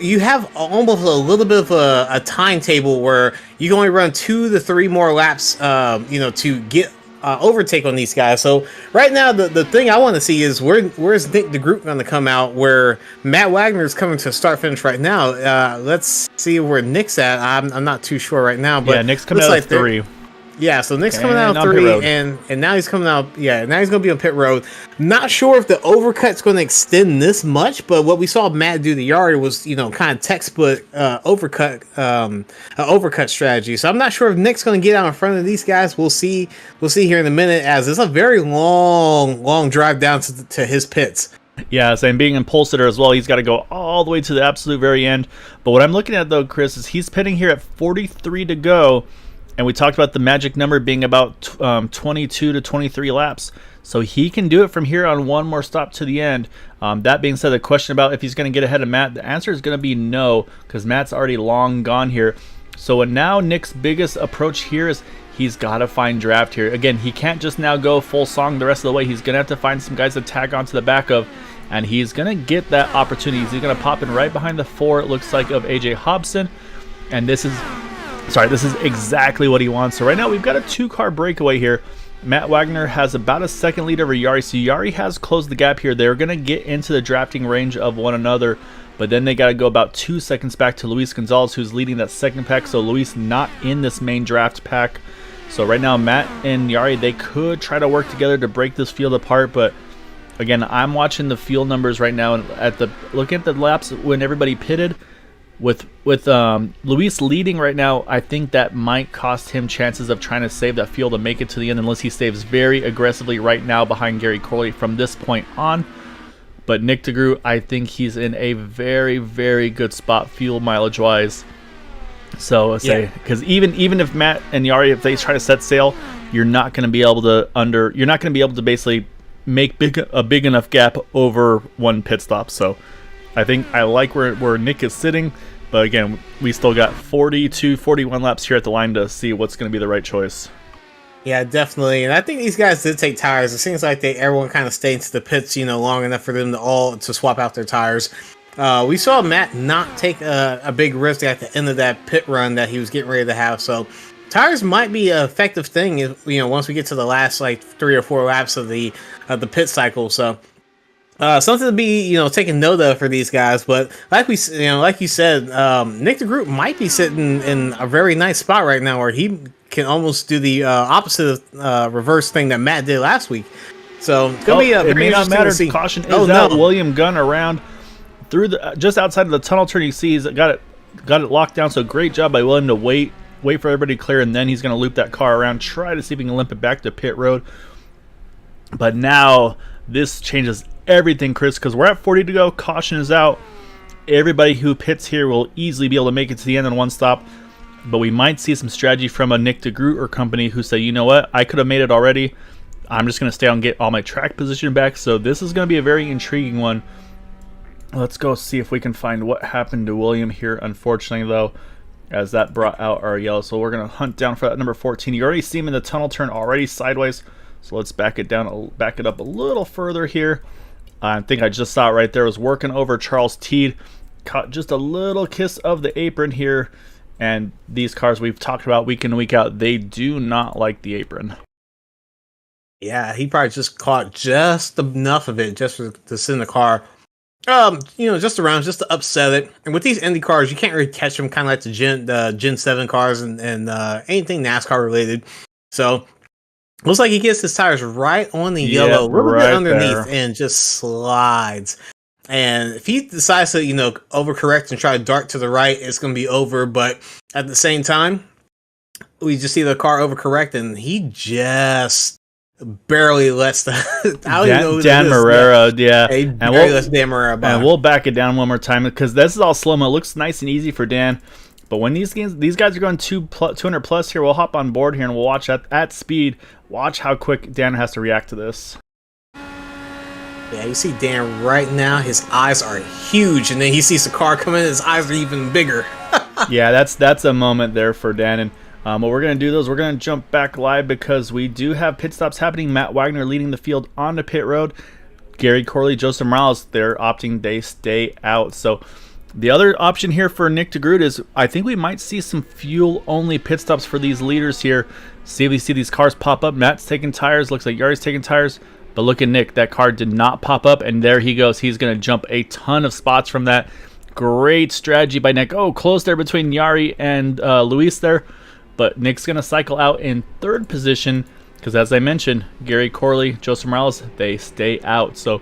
you have almost a little bit of a timetable where you can only run 2 to 3 more laps, to get overtake on these guys. So right now, the thing I want to see is where's Nick DeGroot going to come out? Where Matt Wagner is coming to start finish right now. Let's see where Nick's at. I'm not too sure right now, but yeah, Nick's coming out like 3. Yeah, so Nick's coming out of 3, and now he's coming out. Yeah, now he's going to be on pit road. Not sure if the overcut's going to extend this much, but what we saw Matt do to Yari was, kind of textbook overcut strategy. So I'm not sure if Nick's going to get out in front of these guys. We'll see. We'll see here in a minute, as it's a very long drive down to his pits. Yeah, so being in pole sitter as well, he's got to go all the way to the absolute very end. But what I'm looking at though, Chris, is he's pitting here at 43 to go. And we talked about the magic number being about 22 to 23 laps. So he can do it from here on one more stop to the end. That being said, the question about if he's going to get ahead of Matt, the answer is going to be no, because Matt's already long gone here. So now Nick's biggest approach here is he's got to find draft here. Again, he can't just now go full song the rest of the way. He's going to have to find some guys to tag onto the back of. And he's going to get that opportunity. He's going to pop in right behind the 4, it looks like, of AJ Hobson. And this is exactly what he wants. So right now we've got a 2-car breakaway here. Matt Wagner has about a second lead over Yari. So Yari has closed the gap here. They're going to get into the drafting range of one another. But then they got to go about 2 seconds back to Luis Gonzalez, who's leading that second pack. So Luis not in this main draft pack. So right now Matt and Yari, they could try to work together to break this field apart. But again, I'm watching the field numbers right now. And looking at the laps when everybody pitted, with Luis leading right now, I think that might cost him chances of trying to save that field and make it to the end, unless he stays very aggressively right now behind Gary Corley from this point on. But Nick DeGroot, I think he's in a very, very good spot fuel mileage wise. So because even if Matt and Yari, if they try to set sail, you're not going to be able to basically make a big enough gap over one pit stop. So I think I like where Nick is sitting, but again, we still got 40 to 41 laps here at the line to see what's going to be the right choice. Yeah, definitely. And I think these guys did take tires. It seems like everyone kind of stayed into the pits, long enough for them to swap out their tires. We saw Matt not take a big risk at the end of that pit run that he was getting ready to have. So tires might be an effective thing, once we get to the last 3 or 4 laps of the pit cycle. So something to be, taking note of for these guys. But like you said, Nick DeGroot might be sitting in a very nice spot right now, where he can almost do the opposite reverse thing that Matt did last week. So it's gonna be it may not matter. Caution is out. William Gunn around through just outside of the tunnel turn. You see he's got it locked down. So great job by William to wait for everybody to clear, and then he's going to loop that car around, try to see if he can limp it back to pit road. But now this changes everything, Chris, because we're at 40 to go. Caution is out. Everybody who pits here will easily be able to make it to the end in one stop. But we might see some strategy from a Nick DeGroot or company who say, you know what, I could have made it already. I'm just going to stay out and get all my track position back. So this is going to be a very intriguing one. Let's go see if we can find what happened to William here, unfortunately, though, as that brought out our yellow. So we're going to hunt down for that number 14. You already see him in the tunnel turn already sideways. So let's back it up a little further here. I think I just saw it right there. It was working over Charles Teed. Caught just a little kiss of the apron here. And these cars we've talked about week in and week out, they do not like the apron. Yeah, he probably just caught just enough of it just to sit in the car. Just around, just to upset it. And with these Indy cars, you can't really catch them, kind of like the Gen 7 cars and anything NASCAR related. So looks like he gets his tires right on the yellow, a little bit underneath, and just slides. And if he decides to, overcorrect and try to dart to the right, it's going to be over. But at the same time, we just see the car overcorrect, and he just barely lets the Dan Marrera, yeah. He barely lets Dan Marrera by. And we'll back it down one more time because this is all slow-mo. It looks nice and easy for Dan. But when these guys are going 200 plus here, we'll hop on board here and we'll watch at speed. Watch how quick Dan has to react to this. Yeah, you see Dan right now, his eyes are huge, and then he sees the car coming, his eyes are even bigger. Yeah, that's a moment there for Dan. And what we're going to do, though, is we're going to jump back live because we do have pit stops happening. Matt Wagner leading the field onto pit road. Gary Corley, Joseph Morales, they're opting they stay out. So the other option here for Nick DeGroot is I think we might see some fuel-only pit stops for these leaders here. See if we see these cars pop up. Matt's taking tires. Looks like Yari's taking tires. But look at Nick. That car did not pop up, and there he goes. He's going to jump a ton of spots from that. Great strategy by Nick. Oh, close there between Yari and Luis there. But Nick's going to cycle out in third position because, as I mentioned, Gary Corley, Joseph Morales, they stay out. So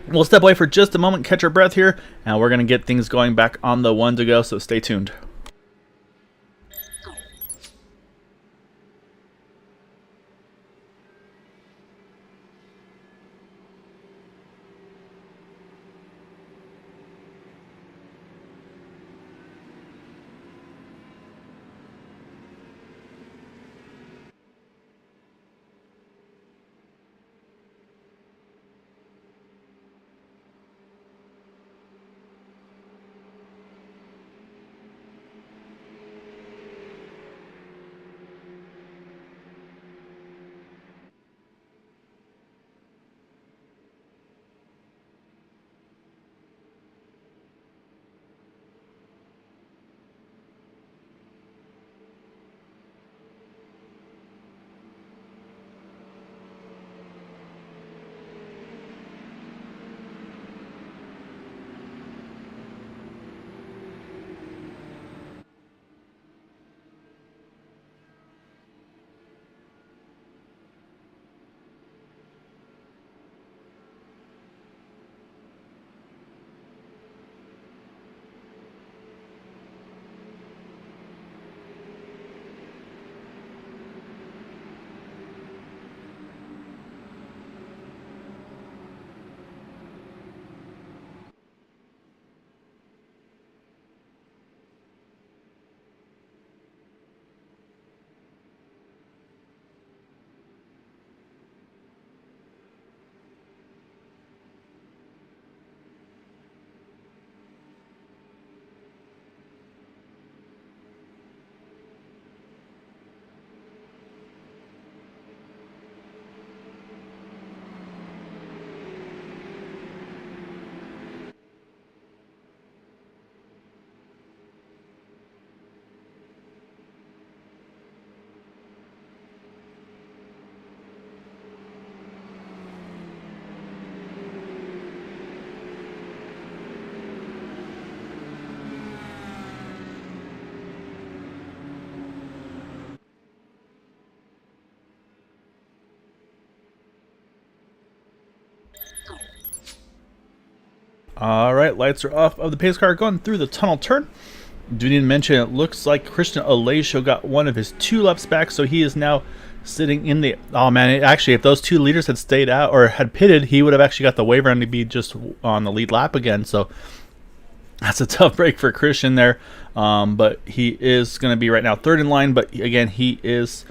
we'll step away for just a moment, catch our breath here, and we're going to get things going back on the one to go, so stay tuned. All right, lights are off of the pace car going through the tunnel turn. Do need to mention it looks like Christian Alesio got one of his 2 laps back, so he is now sitting in the... Oh man, actually, if those 2 leaders had stayed out or had pitted, he would have actually got the waiver and to be just on the lead lap again. So that's a tough break for Christian there. But he is going to be right now 3rd in line. But again, he is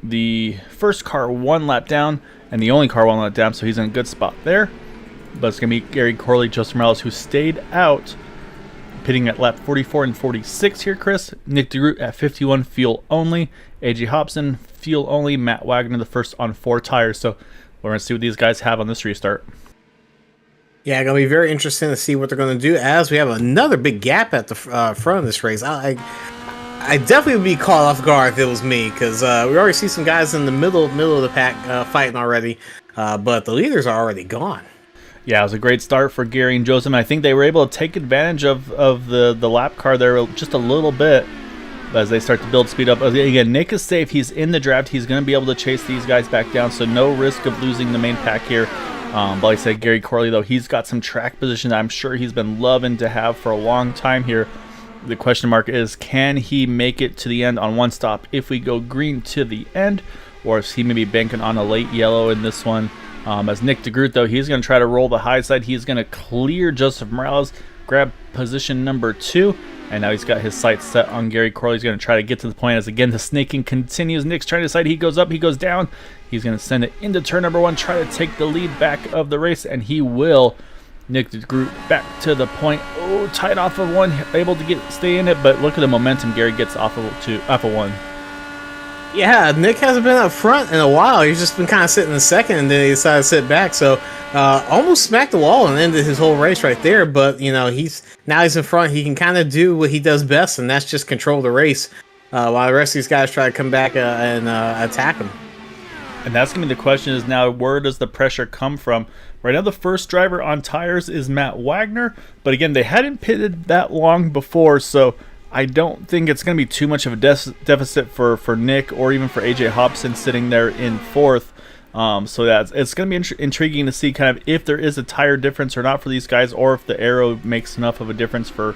the first car 1 lap down and the only car 1 lap down, so he's in a good spot there. But it's going to be Gary Corley, Joseph Morales, who stayed out, pitting at lap 44 and 46 here, Chris. Nick DeGroot at 51, fuel only. A.J. Hobson, fuel only. Matt Wagner, the first on 4 tires. So we're going to see what these guys have on this restart. Yeah, going to be very interesting to see what they're going to do as we have another big gap at the front of this race. I definitely would be caught off guard if it was me, because we already see some guys in the middle of the pack fighting already, but the leaders are already gone. Yeah, it was a great start for Gary and Joseph. I think they were able to take advantage of the lap car there just a little bit as they start to build speed up. Again, Nick is safe. He's in the draft. He's going to be able to chase these guys back down, so no risk of losing the main pack here. But like I said, Gary Corley, though, he's got some track position that I'm sure he's been loving to have for a long time here. The question mark is, can he make it to the end on one stop if we go green to the end, or is he maybe banking on a late yellow in this one? As Nick DeGroot, though, he's going to try to roll the high side. He's going to clear Joseph Morales, grab position number 2, and now he's got his sights set on Gary Corley. He's going to try to get to the point as, again, the snaking continues. Nick's trying to decide. He goes up, he goes down. He's going to send it into turn number 1, try to take the lead back of the race, and he will. Nick DeGroot back to the point. Oh, tight off of 1, able to stay in it, but look at the momentum Gary gets off of 1. Yeah, Nick hasn't been up front in a while. He's just been kind of sitting in second, and then he decided to sit back. So almost smacked the wall and ended his whole race right there. But he's in front. He can kind of do what he does best, and that's just control the race while the rest of these guys try to come back and attack him. And that's going to be the question: is now where does the pressure come from? Right now, the first driver on tires is Matt Wagner, but again, they hadn't pitted that long before, so I don't think it's going to be too much of a deficit for Nick or even for AJ Hobson sitting there in 4th. So it's going to be intriguing to see kind of if there is a tire difference or not for these guys, or if the aero makes enough of a difference for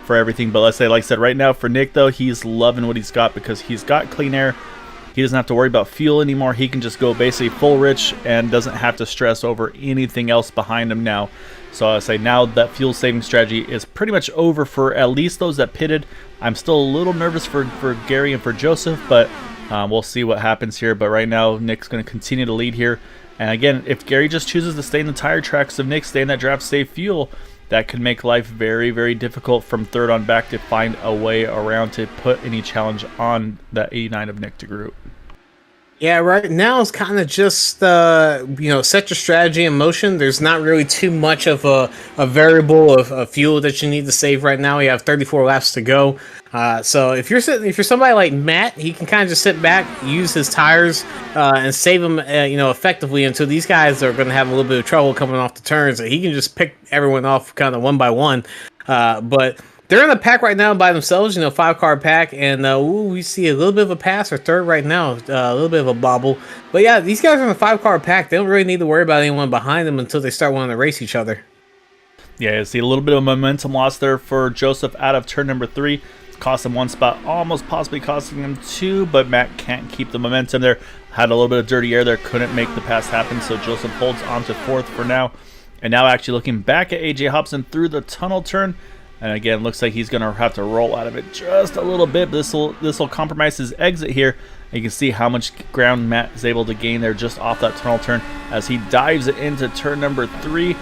everything. But let's say, like I said, right now for Nick, though, he's loving what he's got because he's got clean air. He doesn't have to worry about fuel anymore. He can just go basically full rich and doesn't have to stress over anything else behind him now. So I say now that fuel saving strategy is pretty much over for at least those that pitted. I'm still a little nervous for Gary and for Joseph, but we'll see what happens here. But right now, Nick's going to continue to lead here. And again, if Gary just chooses to stay in the tire tracks of Nick, stay in that draft, save fuel, that could make life very, very difficult from 3rd on back to find a way around to put any challenge on that 89 of Nick DeGroot. Yeah, right now it's kind of just, set your strategy in motion. There's not really too much of a variable of fuel that you need to save right now. You have 34 laps to go. So if you're somebody like Matt, he can kind of just sit back, use his tires, and save them, effectively until these guys are going to have a little bit of trouble coming off the turns. He can just pick everyone off kind of one by one. But they're in a pack right now by themselves, 5-car pack, and we see a little bit of a pass for 3rd right now, a little bit of a bobble. But yeah, these guys are in a 5-car pack. They don't really need to worry about anyone behind them until they start wanting to race each other. Yeah, you see a little bit of momentum loss there for Joseph out of turn number 3. Cost him 1 spot, almost possibly costing him 2, but Matt can't keep the momentum there. Had a little bit of dirty air there, couldn't make the pass happen, so Joseph holds on to 4th for now. And now actually looking back at AJ Hobson through the tunnel turn. And again, looks like he's going to have to roll out of it just a little bit. This will compromise his exit here. And you can see how much ground Matt is able to gain there just off that tunnel turn as he dives it into turn number 3.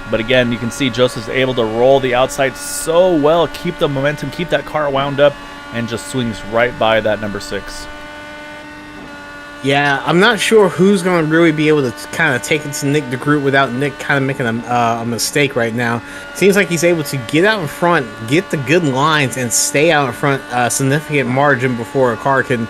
But again, you can see Joseph's able to roll the outside so well, keep the momentum, keep that car wound up, and just swings right by that number 6. Yeah, I'm not sure who's going to really be able to kind of take it to Nick DeGroot without Nick kind of making a mistake right now. Seems like he's able to get out in front, get the good lines, and stay out in front a significant margin before a car can,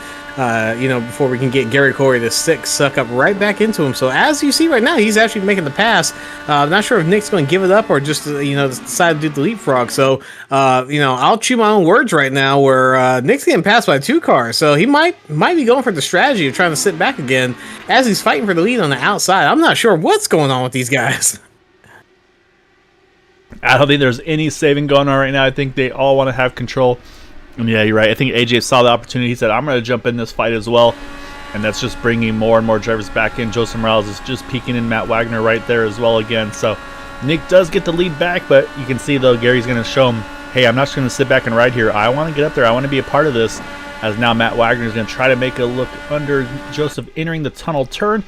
before we can get Gary Corey to suck up right back into him. So as you see right now, he's actually making the pass. I'm not sure if Nick's going to give it up or just, decide to do the leapfrog. So, I'll chew my own words right now where Nick's getting passed by 2 cars. So he might be going for the strategy of trying to sit back again as he's fighting for the lead on the outside. I'm not sure what's going on with these guys. I don't think there's any saving going on right now. I think they all want to have control. And yeah, you're right. I think AJ saw the opportunity. He said, I'm going to jump in this fight as well. And that's just bringing more and more drivers back in. Joseph Morales is just peeking in Matt Wagner right there as well again. So Nick does get the lead back, but you can see, though, Gary's going to show him, hey, I'm not just going to sit back and ride here. I want to get up there. I want to be a part of this. As now Matt Wagner is going to try to make a look under Joseph entering the tunnel turn.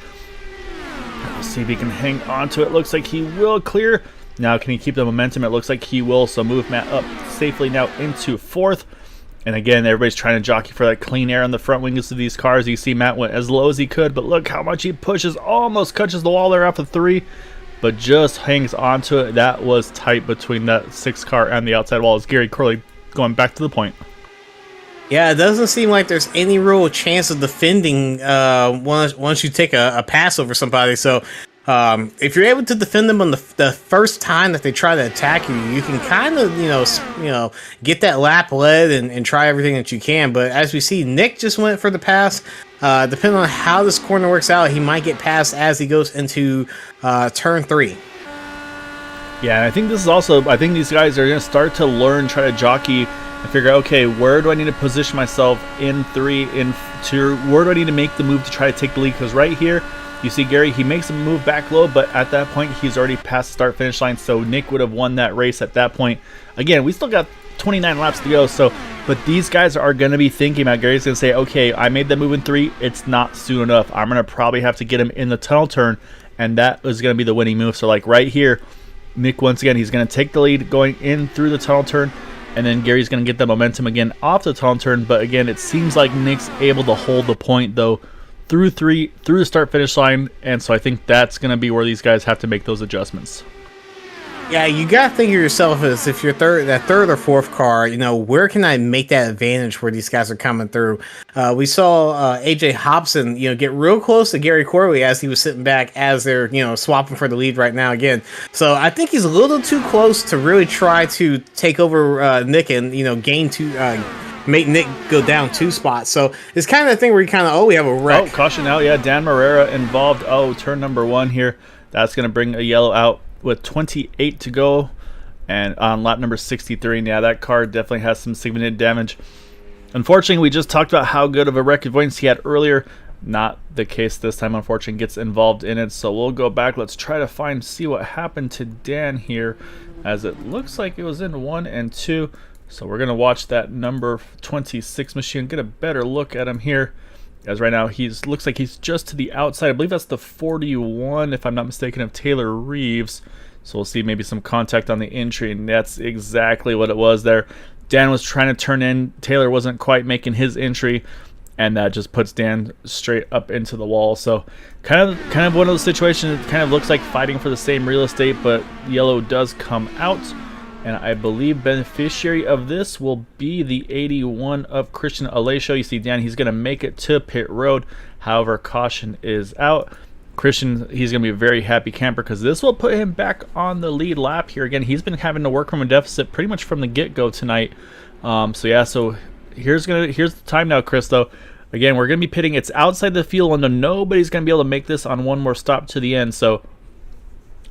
We'll see if he can hang on to it. Looks like he will clear. Now, can he keep the momentum? It looks like he will. So move Matt up safely now into 4th. And again, everybody's trying to jockey for that clean air on the front wings of these cars. You see Matt went as low as he could, but look how much he pushes. Almost catches the wall there off of 3, but just hangs onto it. That was tight between that 6 car and the outside wall as Gary Corley going back to the point. Yeah, it doesn't seem like there's any real chance of defending once you take a pass over somebody. So if you're able to defend them on the first time that they try to attack you, you can kind of get that lap led and try everything that you can. But as we see, Nick just went for the pass. Depending on how this corner works out, he might get passed as he goes into turn 3. Yeah, and I think this is also, I think these guys are going to start to learn, try to jockey and figure out, okay, where do I need to position myself in 3, in 2, where do I need to make the move to try to take the lead? Because right here, you see Gary, he makes a move back low, but at that point, he's already past the start-finish line, so Nick would have won that race at that point. Again, we still got 29 laps to go. So, but these guys are going to be thinking about, Gary's going to say, okay, I made the move in 3. It's not soon enough. I'm going to probably have to get him in the tunnel turn, and that is going to be the winning move. So, like right here, Nick, once again, he's going to take the lead going in through the tunnel turn, and then Gary's going to get the momentum again off the tunnel turn. But again, it seems like Nick's able to hold the point, though, through the start-finish line, and so I think that's going to be where these guys have to make those adjustments. Yeah, you gotta think of yourself as if you're that third or fourth car, where can I make that advantage where these guys are coming through? We saw AJ Hobson, get real close to Gary Corley as he was sitting back as they're, swapping for the lead right now again. So I think he's a little too close to really try to take over Nick and, gain make Nick go down 2 spots. So it's kind of the thing where you we have a wreck. Oh, caution out. Yeah, Dan Morera involved. Oh, turn number 1 here. That's going to bring a yellow out with 28 to go, and on lap number 63. And yeah, that car definitely has some significant damage. Unfortunately, we just talked about how good of a wreck avoidance he had earlier. Not the case this time, unfortunately, gets involved in it. So we'll go back. Let's try to see what happened to Dan here, as it looks like it was in 1 and 2. So we're going to watch that number 26 machine, get a better look at him here. As right now, looks like he's just to the outside. I believe that's the 41, if I'm not mistaken, of Taylor Reeves. So we'll see maybe some contact on the entry, and that's exactly what it was there. Dan was trying to turn in. Taylor wasn't quite making his entry, and that just puts Dan straight up into the wall. So kind of one of those situations. It kind of looks like fighting for the same real estate, but yellow does come out. And I believe beneficiary of this will be the 81 of Christian Alesio. You see Dan, he's going to make it to pit road. However, caution is out. Christian, he's going to be a very happy camper because this will put him back on the lead lap here. Again, he's been having to work from a deficit pretty much from the get-go tonight. So here's the time now, Chris, though. Again, we're going to be pitting. It's outside the field window. Nobody's going to be able to make this on one more stop to the end. So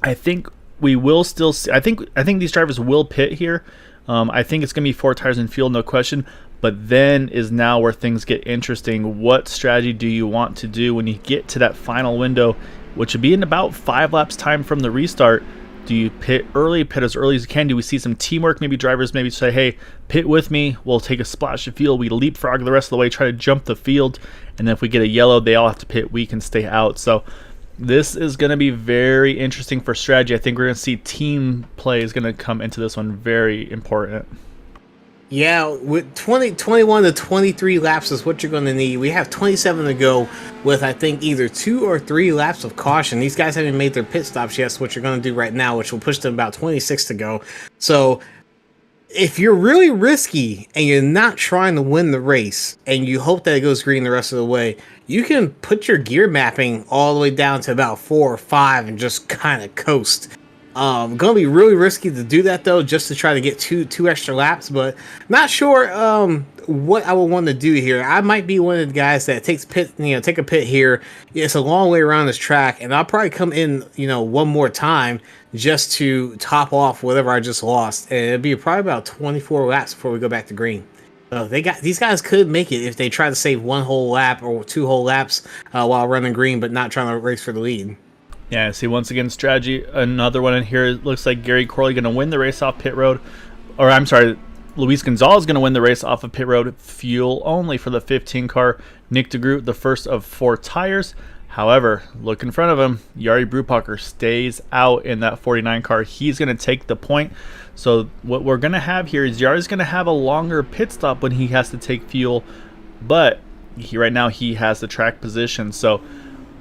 I think we will still see, I think these drivers will pit here. I think it's going to be 4 tires and fuel, no question. But then is now where things get interesting. What strategy do you want to do when you get to that final window, which would be in about 5 laps time from the restart? Do you pit early, pit as early as you can? Do we see some teamwork? Maybe drivers maybe say, hey, pit with me. We'll take a splash of fuel. We leapfrog the rest of the way, try to jump the field. And then if we get a yellow, they all have to pit. We can stay out. So this is going to be very interesting for strategy. I think we're going to see team play is going to come into this one, very important. Yeah, with 21 to 23 laps is what you're going to need. We have 27 to go with, I think, either 2 or 3 laps of caution. These guys haven't made their pit stops yet, so what you're going to do right now, which will push to about 26 to go. So if you're really risky and you're not trying to win the race and you hope that it goes green the rest of the way, you can put your gear mapping all the way down to about 4 or 5 and just kind of coast. Going to be really risky to do that, though, just to try to get two extra laps, but not sure what I would want to do here. I might be one of the guys that take a pit here. It's a long way around this track, and I'll probably come in, one more time just to top off whatever I just lost, and it'll be probably about 24 laps before we go back to green. So these guys could make it if they try to save 1 whole lap or 2 whole laps while running green, but not trying to race for the lead. Yeah, see, once again, strategy, another one in here. It looks like Gary Corley going to win the race off pit road. Or, I'm sorry, Luis Gonzalez going to win the race off of pit road. Fuel only for the 15 car. Nick DeGroot, the first of 4 tires. However, look in front of him. Jari Brupacher stays out in that 49 car. He's going to take the point. So what we're going to have here is Jari's going to have a longer pit stop when he has to take fuel. But right now he has the track position. So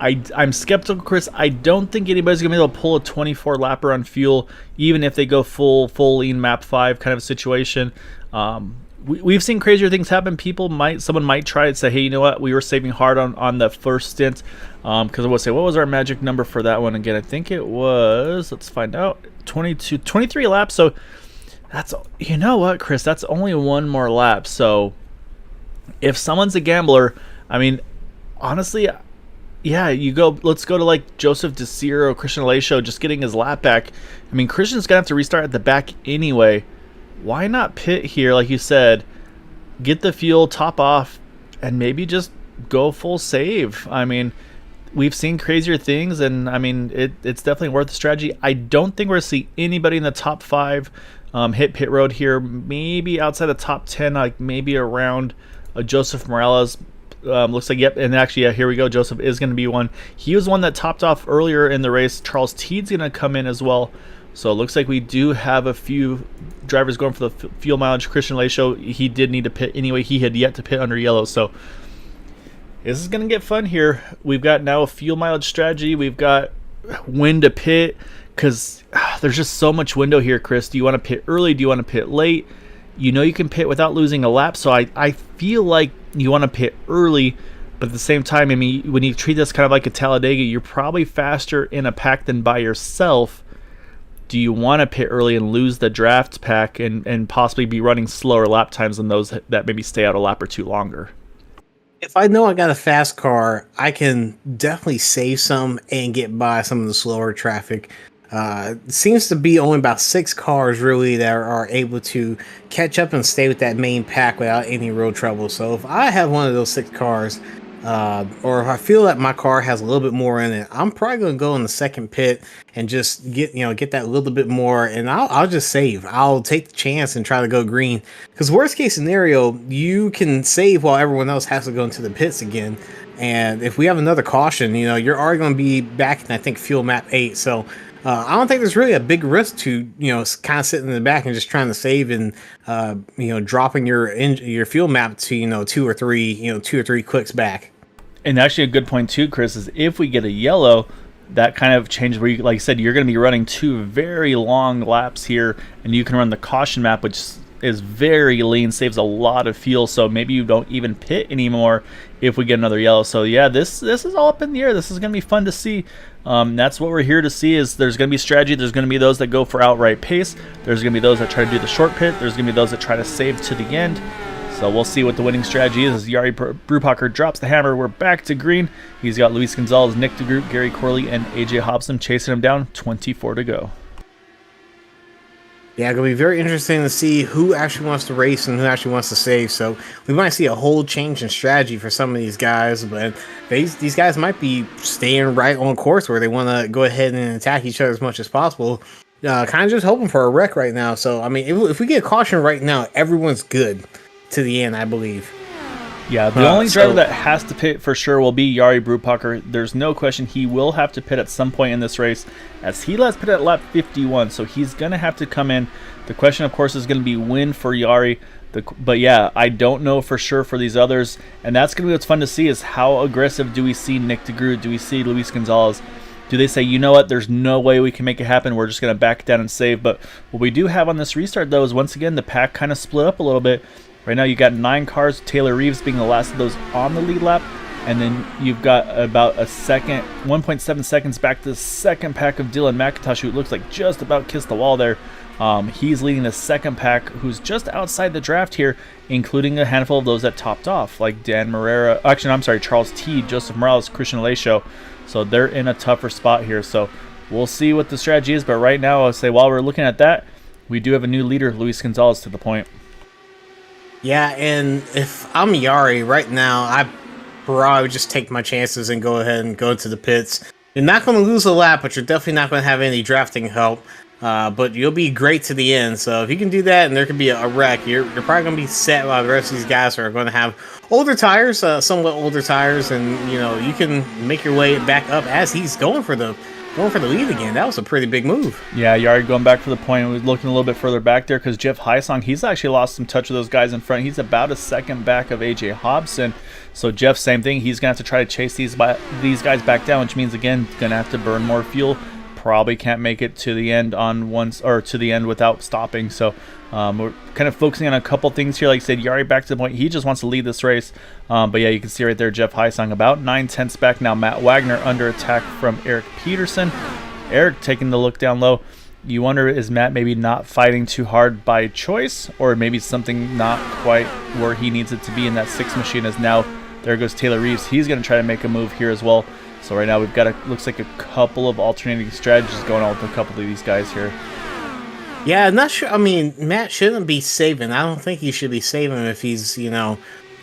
I'm skeptical, Chris. I don't think anybody's going to be able to pull a 24 lapper on fuel, even if they go full lean map 5 kind of situation. We've seen crazier things happen. Someone might try and say, hey, you know what? We were saving hard on the first stint. Because I would say, what was our magic number for that one again? I think it was, let's find out, 23 laps. So that's, you know what, Chris? That's only 1 more lap. So if someone's a gambler, I mean, honestly, yeah, let's go to like Joseph Desir or Christian Alesio just getting his lap back. I mean, Christian's going to have to restart at the back anyway. Why not pit here, like you said, get the fuel, top off, and maybe just go full save? I mean, we've seen crazier things, and I mean, it's definitely worth the strategy. I don't think we're going to see anybody in the top 5 hit pit road here, maybe outside the top 10, like maybe around Joseph Morales. Looks like, yep, and actually, yeah, here we go. Joseph is going to be one. He was one that topped off earlier in the race. Charles Teed's going to come in as well. So it looks like we do have a few drivers going for the fuel mileage. Christian Lacho, he did need to pit anyway. He had yet to pit under yellow. So this is going to get fun here. We've got now a fuel mileage strategy. We've got when to pit, because there's just so much window here, Chris. Do you want to pit early? Do you want to pit late? You know you can pit without losing a lap, so I feel like you want to pit early, but at the same time, I mean, when you treat this kind of like a Talladega, you're probably faster in a pack than by yourself. Do you want to pit early and lose the draft pack and possibly be running slower lap times than those that maybe stay out a lap or two longer? If I know I got a fast car, I can definitely save some and get by some of the slower traffic. Seems to be only about 6 cars really that are able to catch up and stay with that main pack without any road trouble. So if I have one of those 6 cars, or if I feel that my car has a little bit more in it, I'm probably going to go in the second pit and just get that little bit more, and I'll just save. I'll take the chance and try to go green, because worst case scenario, you can save while everyone else has to go into the pits again. And if we have another caution, you're already going to be back in, I think, fuel map 8. So I don't think there's really a big risk to, kind of sitting in the back and just trying to save and, dropping your fuel map to, 2 or 3 clicks back. And actually a good point too, Chris, is if we get a yellow, that kind of changes where, like I said, you're going to be running 2 very long laps here, and you can run the caution map, which is very lean, saves a lot of fuel, so maybe you don't even pit anymore if we get another yellow. So yeah, this is all up in the air. This is going to be fun to see. That's what we're here to see. Is there's going to be strategy. There's going to be those that go for outright pace. There's going to be those that try to do the short pit. There's going to be those that try to save to the end. So we'll see what the winning strategy is as Jari Brubacher drops the hammer. We're back to green. He's got Luis Gonzalez, Nick DeGroot, Gary Corley, and AJ Hobson chasing him down. 24 to go. Yeah, it'll be very interesting to see who actually wants to race and who actually wants to save. So we might see a whole change in strategy for some of these guys, but these guys might be staying right on course where they want to go ahead and attack each other as much as possible. Kind of just hoping for a wreck right now. So, I mean, if we get a caution right now, everyone's good to the end, I believe. Yeah, the only driver that has to pit for sure will be Jari Brubacher. There's no question he will have to pit at some point in this race, as he last pit at lap 51, so he's going to have to come in. The question, of course, is going to be when for Jari. But yeah, I don't know for sure for these others, and that's going to be what's fun to see, is how aggressive do we see Nick DeGroot, do we see Luis Gonzalez? Do they say, you know what, there's no way we can make it happen, we're just going to back down and save? But what we do have on this restart, though, is once again the pack kind of split up a little bit. Right now you got 9 cars, Taylor Reeves being the last of those on the lead lap, and then you've got about a second, 1.7 seconds back to the second pack of Dylan McIntosh, who looks like just about kissed the wall there. He's leading the second pack, who's just outside the draft here, including a handful of those that topped off, like Dan Marrera, actually, I'm sorry, Charles Teed, Joseph Morales, Christian Lacho. So they're in a tougher spot here. So we'll see what the strategy is, but right now I'll say while we're looking at that, we do have a new leader, Luis Gonzalez, to the point. Yeah, and if I'm Jari right now, I probably would just take my chances and go ahead and go to the pits. You're not going to lose a lap, but you're definitely not going to have any drafting help. But you'll be great to the end. So if you can do that and there can be a wreck, you're probably going to be set while the rest of these guys are going to have older tires, somewhat older tires, and you can make your way back up as he's going for the lead again. That was a pretty big move. Yeah, Jari going back for the point. We're looking a little bit further back there because Jeff Heisong, he's actually lost some touch with those guys in front. He's about a second back of AJ Hobson. So Jeff, same thing. He's going to have to try to chase these guys back down, which means, again, going to have to burn more fuel. Probably can't make it to the end without stopping. So we're kind of focusing on a couple things here. Like I said, Jari back to the point. He just wants to lead this race. But yeah, you can see right there Jeff Heisong about 9/10 back now. Matt Wagner under attack from Eric Peterson. Eric taking the look down low. You wonder, is Matt maybe not fighting too hard by choice, or maybe something not quite where he needs it to be in that 6 machine? As now there goes Taylor Reeves. He's going to try to make a move here as well. So right now we've got looks like a couple of alternating strategies going on with a couple of these guys here. Yeah, I'm not sure. I mean, Matt shouldn't be saving. I don't think he should be saving if he's,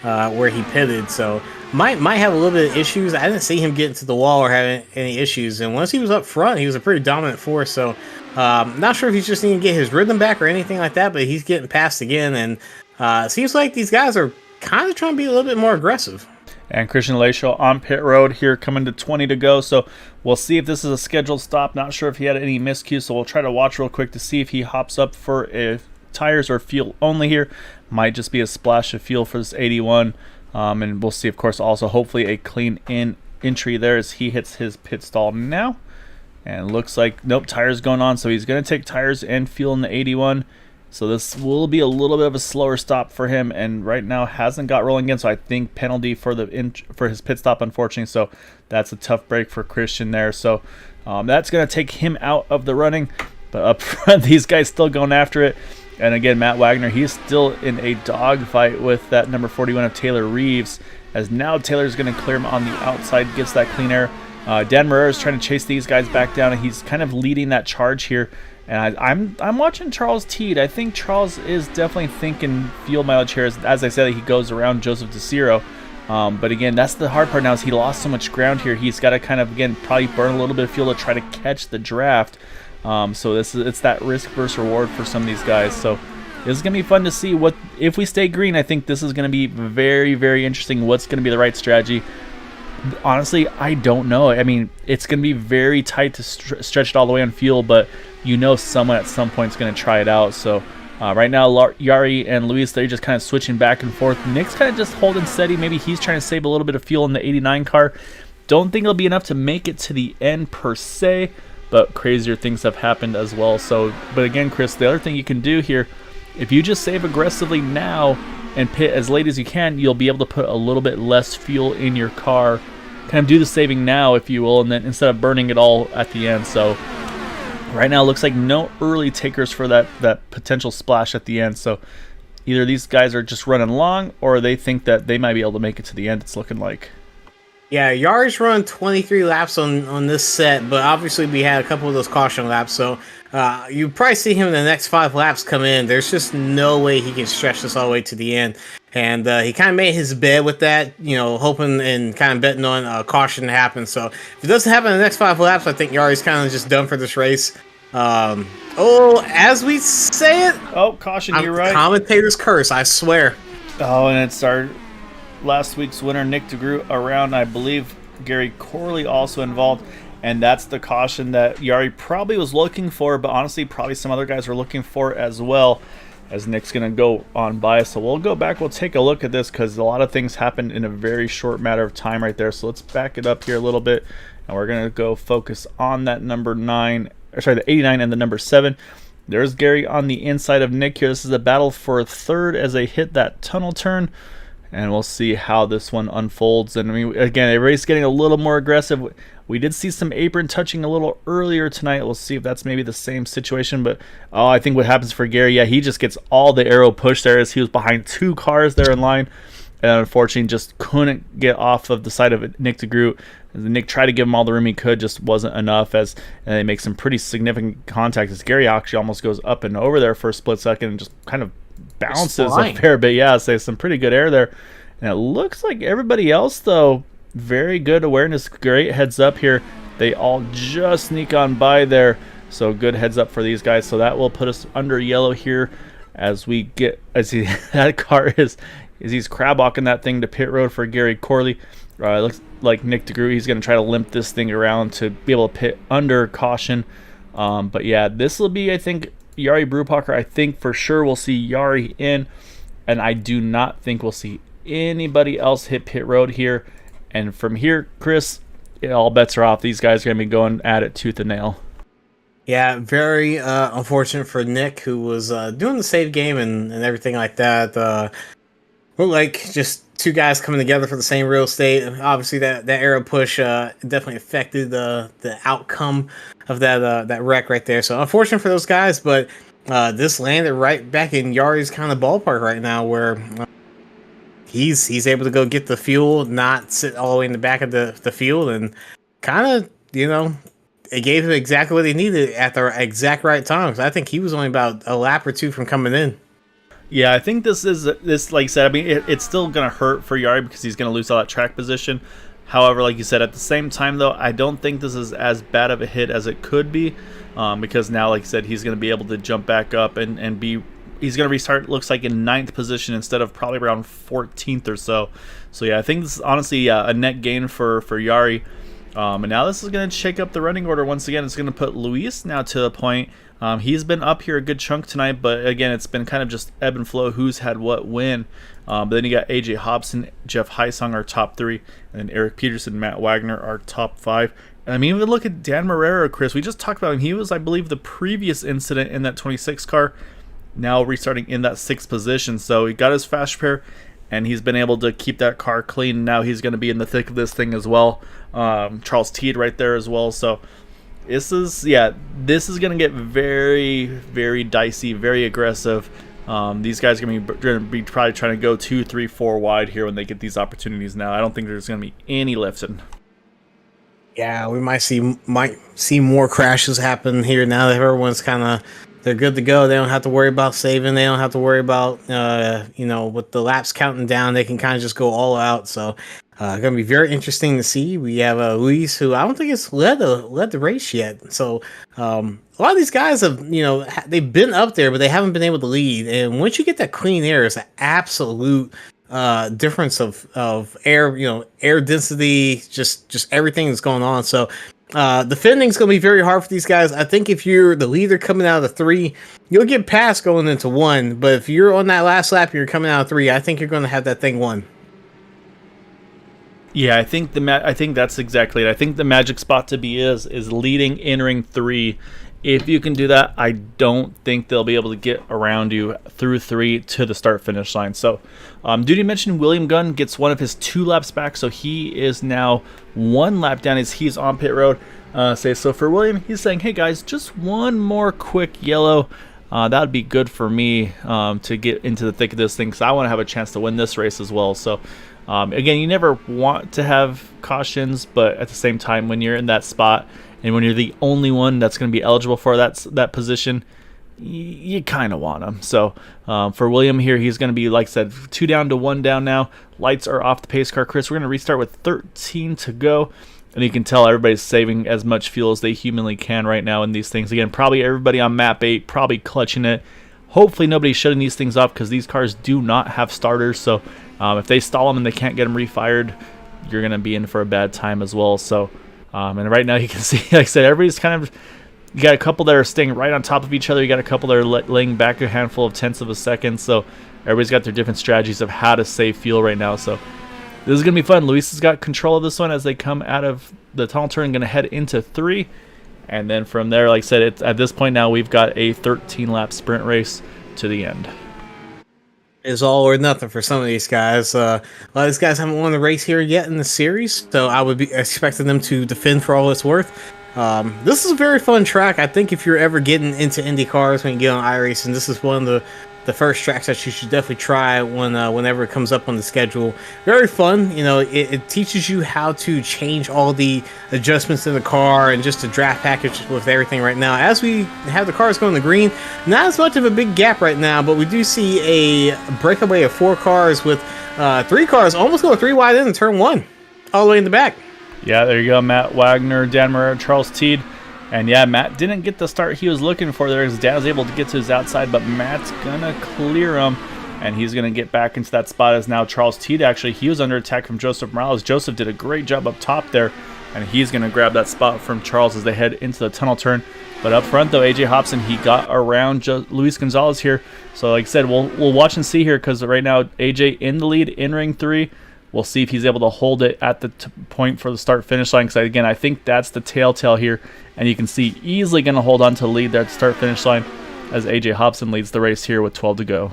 where he pitted. So might have a little bit of issues. I didn't see him get into the wall or having any issues. And once he was up front, he was a pretty dominant force. So not sure if he's just needing to get his rhythm back or anything like that, but he's getting passed again. And it seems like these guys are kind of trying to be a little bit more aggressive. And Christian Laishaw on pit road here, coming to 20 to go. So we'll see if this is a scheduled stop. Not sure if he had any miscues, so we'll try to watch real quick to see if he hops up for tires or fuel only here. Might just be a splash of fuel for this 81. And we'll see, of course, also hopefully a clean entry there as he hits his pit stall now. And looks like, nope, tires going on. So he's going to take tires and fuel in the 81. So this will be a little bit of a slower stop for him, and right now hasn't got rolling again. So I think penalty for his pit stop, unfortunately. So that's a tough break for Christian there. So that's going to take him out of the running. But up front, these guys still going after it. And again, Matt Wagner, he's still in a dogfight with that number 41 of Taylor Reeves. As now Taylor's going to clear him on the outside, gets that clean air. Dan Marrera is trying to chase these guys back down, and he's kind of leading that charge here. And I'm watching Charles Teed. I think Charles is definitely thinking fuel mileage here. As I said, he goes around Joseph DeCiro. But again, that's the hard part now is he lost so much ground here. He's got to kind of, again, probably burn a little bit of fuel to try to catch the draft. So it's that risk versus reward for some of these guys. So this is going to be fun to see what if we stay green. I think this is going to be very, very interesting. What's going to be the right strategy? Honestly, I don't know. I mean, it's going to be very tight to stretch it all the way on fuel, but you know someone at some point is going to try it out. So right now, Yari and Luis, they're just kind of switching back and forth. Nick's kind of just holding steady. Maybe he's trying to save a little bit of fuel in the 89 car. Don't think it'll be enough to make it to the end per se, but crazier things have happened as well. So, but again, Chris, the other thing you can do here, if you just save aggressively now and pit as late as you can, you'll be able to put a little bit less fuel in your car. Kind of do the saving now, if you will, and then instead of burning it all at the end. So right now, it looks like no early takers for that potential splash at the end. So either these guys are just running long, or they think that they might be able to make it to the end. It's looking like. Yeah, Yari's run 23 laps on this set, but obviously we had a couple of those caution laps, so you probably see him in the next 5 laps come in. There's just no way he can stretch this all the way to the end. And he kind of made his bed with that, hoping and kind of betting on caution to happen. So if it doesn't happen in the next 5 laps, I think Yari's kind of just done for this race. As we say it... Oh, caution, you're right. Commentator's curse, I swear. Oh, and it's our last week's winner, Nick DeGroot, around. I believe Gary Corley also involved. And that's the caution that Yari probably was looking for, but honestly, probably some other guys were looking for as well, as Nick's going to go on by. So we'll go back, we'll take a look at this, because a lot of things happened in a very short matter of time right there. So let's back it up here a little bit, and we're going to go focus on that the 89 and the number 7. There's Gary on the inside of Nick here. This is a battle for third as they hit that tunnel turn, and we'll see how this one unfolds. And I mean, again, everybody's getting a little more aggressive. We did see some apron touching a little earlier tonight. We'll see if that's maybe the same situation. But I think what happens for Gary, yeah, he just gets all the arrow push there as he was behind 2 cars there in line. And unfortunately, just couldn't get off of the side of Nick DeGroot. Nick tried to give him all the room he could, just wasn't enough. And they make some pretty significant contact as Gary actually almost goes up and over there for a split second and just kind of bounces a fair bit. Yeah, so some pretty good air there. And it looks like everybody else, though, very good awareness, great heads up here. They all just sneak on by there, so good heads up for these guys. So that will put us under yellow here as that car he's crab walking that thing to pit road for Gary Corley. It looks like Nick DeGroot, he's going to try to limp this thing around to be able to pit under caution. But yeah, this will be, I think, Yari Brubacher. I think for sure we'll see Yari in, and I do not think we'll see anybody else hit pit road here. And from here, Chris, all bets are off. These guys are going to be going at it tooth and nail. Yeah, very unfortunate for Nick, who was doing the save game and everything like that. Looked like just 2 guys coming together for the same real estate. Obviously, that arrow push definitely affected the outcome of that wreck right there. So unfortunate for those guys, but this landed right back in Yari's kind of ballpark right now, where he's able to go get the fuel, not sit all the way in the back of the field, and kind of, it gave him exactly what he needed at the exact right time. Because I think he was only about a lap or 2 from coming in. Yeah, I think this like I said. I mean, it's still gonna hurt for Yari because he's gonna lose all that track position. However, like you said, at the same time though, I don't think this is as bad of a hit as it could be, because now, like I said, he's gonna be able to jump back up and be. He's gonna restart. Looks like in 9th position instead of probably around 14th or so. So yeah, I think this is honestly a net gain for Yari. And now this is going to shake up the running order once again. It's going to put Luis now to the point. He's been up here a good chunk tonight, but again, it's been kind of just ebb and flow who's had what win. But then you got AJ Hobson, Jeff Heisung, our top 3, and then Eric Peterson, Matt Wagner, our top 5. And I mean, even look at Dan Marrero, Chris. We just talked about him. He was, I believe, the previous incident in that 26 car, now restarting in that 6th position. So he got his fast repair, and he's been able to keep that car clean. Now he's going to be in the thick of this thing as well. Charles Teed right there as well. So this is going to get very, very dicey, very aggressive. These guys are going to be probably trying to go 2, 3, 4 wide here when they get these opportunities now. I don't think there's going to be any lifting. Yeah, we might see more crashes happen here now that everyone's kind of, they're good to go. They don't have to worry about saving. They don't have to worry about, with the laps counting down, they can kind of just go all out. So going to be very interesting to see. We have Luis, who I don't think has led the race yet. So a lot of these guys have, they've been up there, but they haven't been able to lead. And once you get that clean air, it's an absolute difference of air, air density, just everything that's going on. So defending is going to be very hard for these guys. I think if you're the leader coming out of the 3, you'll get past going into 1. But if you're on that last lap and you're coming out of 3, I think you're going to have that thing won. Yeah, I think that's exactly it. I think the magic spot to be is leading, entering 3. If you can do that, I don't think they'll be able to get around you through 3 to the start-finish line. So, Duty mentioned William Gunn gets one of his 2 laps back, so he is now 1 lap down as he's on pit road. So for William, he's saying, hey guys, just one more quick yellow. That would be good for me to get into the thick of this thing because I want to have a chance to win this race as well. So, again, you never want to have cautions, but at the same time, when you're in that spot and when you're the only one that's going to be eligible for that position, you kind of want them. So for William here, he's going to be, like I said, 2 down to 1 down now. Lights are off the pace car. Chris, we're going to restart with 13 to go. And you can tell everybody's saving as much fuel as they humanly can right now in these things. Again, probably everybody on map 8, probably clutching it. Hopefully nobody's shutting these things off because these cars do not have starters. So if they stall them and they can't get them refired, you're going to be in for a bad time as well. So, and right now you can see, like I said, everybody's kind of, you got a couple that are staying right on top of each other. You got a couple that are laying back a handful of tenths of a second. So everybody's got their different strategies of how to save fuel right now. So this is going to be fun. Luis has got control of this one as they come out of the tunnel turn, going to head into 3. And then from there, like I said, at this point now, we've got a 13-lap sprint race to the end. It's all or nothing for some of these guys. A lot of these guys haven't won the race here yet in the series, so I would be expecting them to defend for all it's worth. This is a very fun track. I think if you're ever getting into Indy cars when you get on iRacing, this is one of the first tracks that you should definitely try whenever it comes up on the schedule. Very fun. It teaches you how to change all the adjustments in the car and just the draft package with everything right now. As we have the cars going to green, not as much of a big gap right now, but we do see a breakaway of 4 cars with 3 cars almost going 3 wide in turn 1, all the way in the back. Yeah, there you go. Matt Wagner, Dan Marrero, Charles Teed. And yeah, Matt didn't get the start he was looking for there. His dad was able to get to his outside, but Matt's going to clear him, and he's going to get back into that spot as now Charles Teed, actually, he was under attack from Joseph Morales. Joseph did a great job up top there, and he's going to grab that spot from Charles as they head into the tunnel turn. But up front, though, AJ Hobson, he got around Luis Gonzalez here. So like I said, we'll watch and see here because right now AJ in the lead in ring 3. We'll see if he's able to hold it at the point for the start-finish line. Because, again, I think that's the telltale here. And you can see easily going to hold on to the lead there at the start-finish line as A.J. Hobson leads the race here with 12 to go.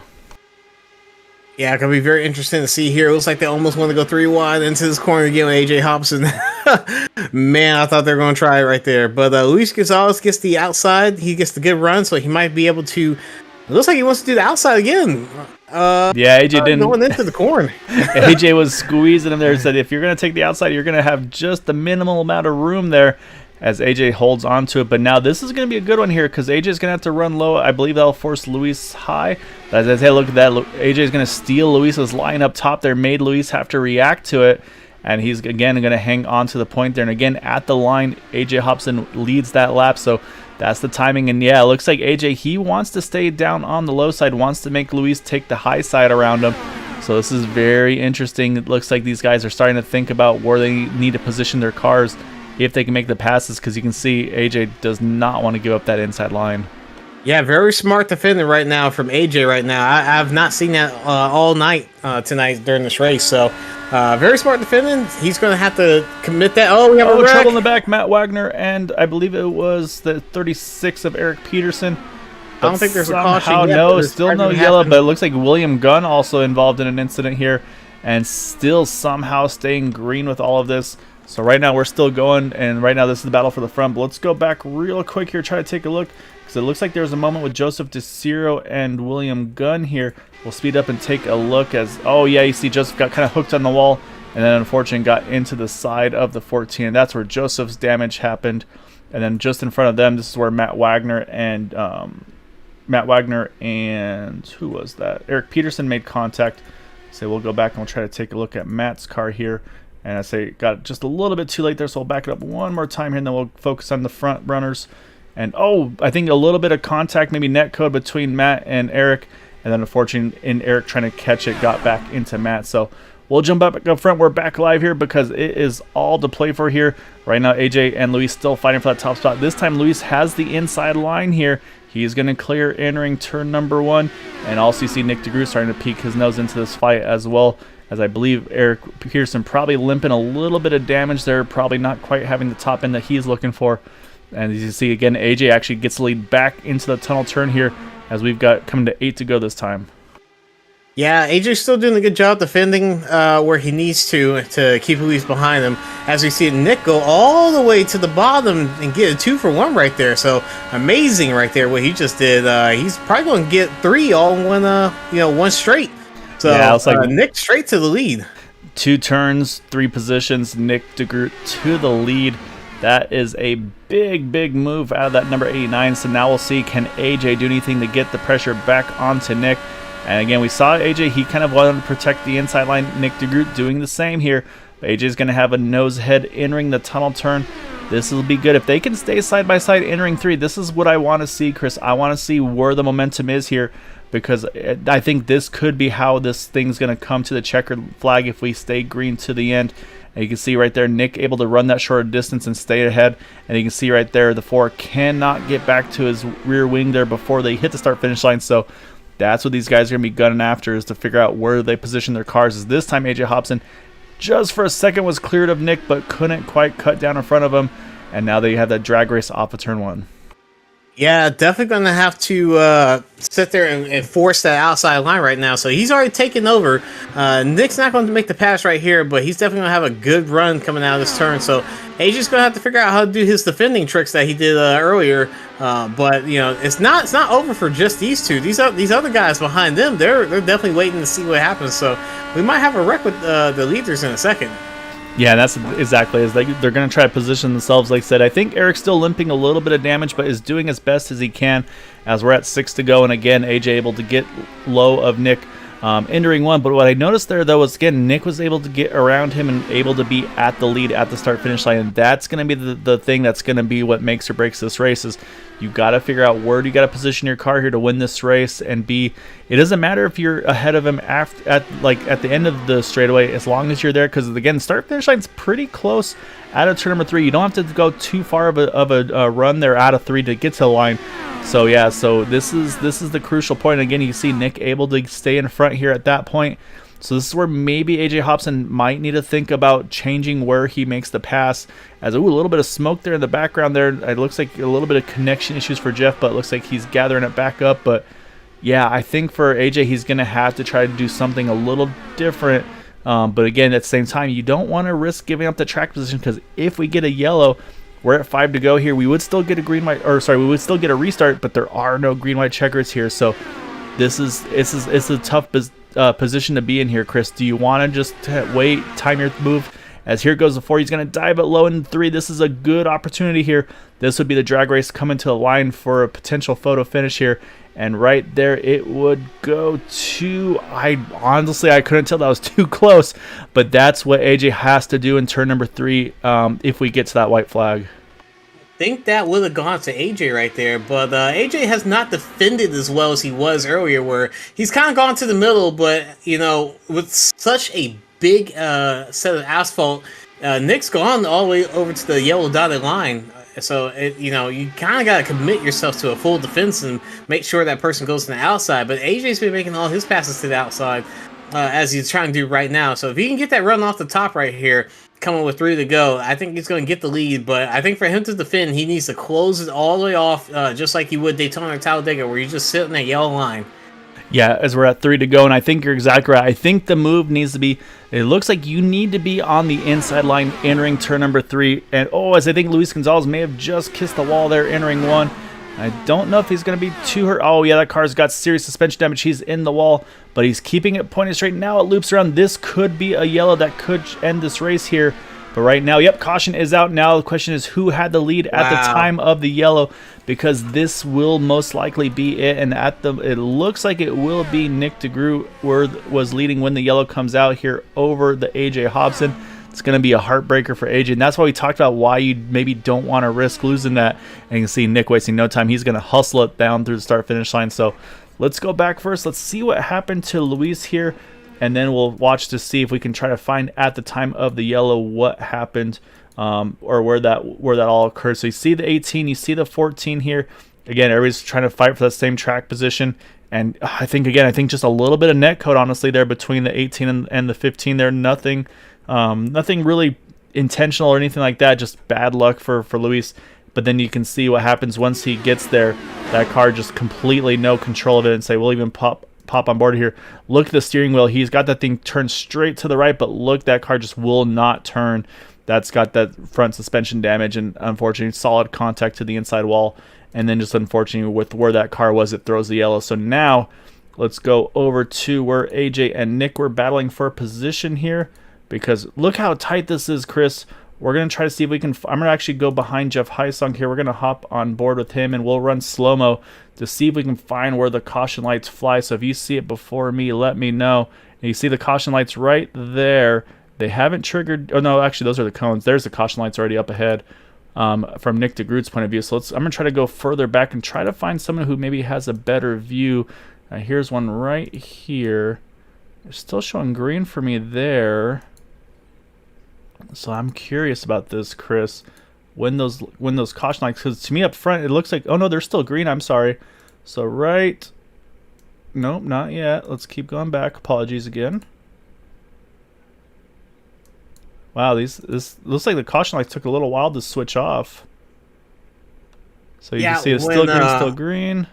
Yeah, it's going to be very interesting to see here. It looks like they almost want to go 3 wide into this corner again with A.J. Hobson. Man, I thought they were going to try it right there. But Luis Gonzalez gets the outside. He gets the good run, so he might be able to... It looks like he wants to do the outside again. Yeah, AJ didn't. Going into the corn. AJ was squeezing him there. Said if you're going to take the outside, you're going to have just the minimal amount of room there. as AJ holds on to it. But now this is going to be a good one here because AJ is going to have to run low. I believe that'll force Luis high. But as I say, look at that. AJ is going to steal Luis's line up top there, made Luis have to react to it. And he's, again, going to hang on to the point there. And, again, at the line, AJ Hobson leads that lap. So that's the timing. And, yeah, it looks like AJ, he wants to stay down on the low side, wants to make Luis take the high side around him. So this is very interesting. It looks like these guys are starting to think about where they need to position their cars if they can make the passes, because you can see AJ does not want to give up that inside line. Yeah, very smart defending right now from AJ right now. I've not seen that all night tonight during this race. So very smart defending. He's going to have to commit that. Oh, we have a wreck. Trouble in the back, Matt Wagner, and I believe it was the 36 of Eric Peterson. I don't think there's a caution yet. No, still no yellow, but it looks like William Gunn also involved in an incident here and still somehow staying green with all of this. So right now we're still going, and right now this is the battle for the front. But let's go back real quick here, try to take a look, because it looks like there's a moment with Joseph DeCiro and William Gunn here. We'll speed up and take a look as, oh yeah, you see Joseph got kind of hooked on the wall, and then unfortunately got into the side of the 14. And that's where Joseph's damage happened. And then just in front of them, this is where Matt Wagner and who was that? Eric Peterson made contact. So we'll go back and we'll try to take a look at Matt's car here. And I say got just a little bit too late there, so we'll back it up one more time here, and then we'll focus on the front runners. And oh, I think a little bit of contact, maybe net code between Matt and Eric, and then unfortunately in Eric trying to catch it, got back into Matt. So we'll jump up front. We're back live here because it is all to play for here. Right now, AJ and Luis still fighting for that top spot. This time, Luis has the inside line here. He's going to clear entering turn number 1. And also you see Nick DeGroot starting to peek his nose into this fight as well, as I believe Eric Pearson probably limping a little bit of damage there, probably not quite having the top end that he's looking for. And as you see, again, AJ actually gets the lead back into the tunnel turn here as we've got coming to 8 to go this time. Yeah, AJ's still doing a good job defending where he needs to keep Luis behind him. As we see Nick go all the way to the bottom and get a 2-for-1 right there. So amazing right there what he just did. He's probably going to get 3 all in one straight. So yeah, it's like Nick straight to the lead. 2 turns, 3 positions. Nick DeGroot to the lead. That is a big move out of that number 89. So now we'll see, can AJ do anything to get the pressure back onto Nick? And again, we saw AJ, he kind of wanted to protect the inside line. Nick DeGroot doing the same here. AJ's going to have a nose head entering the tunnel turn. This will be good. If they can stay side by side entering 3, this is what I want to see, Chris. I want to see where the momentum is here, because I think this could be how this thing's going to come to the checkered flag if we stay green to the end. And you can see right there, Nick able to run that short distance and stay ahead. And you can see right there, the 4 cannot get back to his rear wing there before they hit the start-finish line. So that's what these guys are going to be gunning after, is to figure out where they position their cars. As this time, AJ Hobson just for a second was cleared of Nick, but couldn't quite cut down in front of him. And now they have that drag race off of turn 1. Yeah, definitely going to have to sit there and force that outside line right now. So he's already taken over. Nick's not going to make the pass right here, but he's definitely going to have a good run coming out of this turn. So AJ's going to have to figure out how to do his defending tricks that he did earlier. But it's not over for just these two. These other guys behind them, they're definitely waiting to see what happens. So we might have a wreck with the leaders in a second. Yeah, that's exactly as they're going to try to position themselves. Like I said, I think Eric's still limping a little bit of damage, but is doing as best as he can as we're at 6 to go. And again, AJ able to get low of Nick, entering 1. But what I noticed there, though, was again, Nick was able to get around him and able to be at the lead at the start-finish line. And that's going to be the thing that's going to be what makes or breaks this race. Is you got to figure out where do you got to position your car here to win this race. And it doesn't matter if you're ahead of him at the end of the straightaway, as long as you're there, because again, start-finish line's pretty close out of turn number 3. You don't have to go too far of a run there out of 3 to get to the line. So yeah, so this is the crucial point. Again, you see Nick able to stay in front here at that point. So this is where maybe AJ Hobson might need to think about changing where he makes the pass. As a little bit of smoke there in the background there. It looks like a little bit of connection issues for Jeff, but it looks like he's gathering it back up. But yeah, I think for AJ, he's going to have to try to do something a little different. But again, at the same time, you don't want to risk giving up the track position, because if we get a yellow, we're at 5 to go here. We would still get we would still get a restart, but there are no green-white checkers here. So it's a tough position to be in here, Chris. Do you want to just wait, time your move, as here goes the 4. He's going to dive it low in 3. This is a good opportunity here. This would be the drag race coming to the line for a potential photo finish here. And right there it would go to, I couldn't tell, that was too close. But that's what AJ has to do in turn number 3 if we get to that white flag. Think that would have gone to AJ right there, but AJ has not defended as well as he was earlier, where he's kind of gone to the middle, but, you know, with such a big set of asphalt, Nick's gone all the way over to the yellow dotted line. So, you know, you kind of got to commit yourself to a full defense and make sure that person goes to the outside, but AJ's been making all his passes to the outside as he's trying to do right now. So if he can get that run off the top right here, coming with 3 to go, I think he's going to get the lead, but I think for him to defend, he needs to close it all the way off, just like he would Daytona or Talladega, where you just sit in that yellow line. Yeah, as we're at 3 to go, and I think you're exactly right. I think the move needs to be, it looks like you need to be on the inside line entering turn number 3, and as I think Luis Gonzalez may have just kissed the wall there entering 1. I don't know if he's going to be too hurt. Oh, yeah, that car's got serious suspension damage. He's in the wall, but he's keeping it pointed straight. Now it loops around. This could be a yellow that could end this race here. But right now, yep, caution is out. Now the question is who had the lead at the time of the yellow, because this will most likely be it. And it looks like it will be Nick DeGroot was leading when the yellow comes out here over the AJ Hobson. It's going to be a heartbreaker for AJ, and that's why we talked about why you maybe don't want to risk losing that. And you can see Nick wasting no time. He's going to hustle it down through the start-finish line. So let's go back first. Let's see what happened to Luis here, and then we'll watch to see if we can try to find at the time of the yellow what happened or where that all occurred. So you see the 18, you see the 14 here. Again, everybody's trying to fight for that same track position. And I think just a little bit of net code, honestly, there between the 18 and the 15 there. Nothing really intentional or anything like that, just bad luck for Luis. But then you can see what happens once he gets there. That car just completely no control of it, and say we'll even pop on board here. Look at the steering wheel. He's got that thing turned straight to the right, but look, that car just will not turn. That's got that front suspension damage, and unfortunately solid contact to the inside wall. And then just unfortunately with where that car was, it throws the yellow. So now let's go over to where AJ and Nick were battling for a position here. Because look how tight this is, Chris. We're going to try to see if we can... I'm going to actually go behind Jeff Heisong here. We're going to hop on board with him, and we'll run slow-mo to see if we can find where the caution lights fly. So if you see it before me, let me know. And you see the caution lights right there. They haven't triggered... Oh, no, actually, those are the cones. There's the caution lights already up ahead from Nick DeGroot's point of view. So I'm going to try to go further back and try to find someone who maybe has a better view. Here's one right here. They're still showing green for me there. So I'm curious about this, Chris. When those caution lights, because to me up front it looks like, oh no, they're still green. I'm sorry. So right, nope, not yet. Let's keep going back. Apologies again. Wow, this looks like the caution lights took a little while to switch off. So you can see it's still green.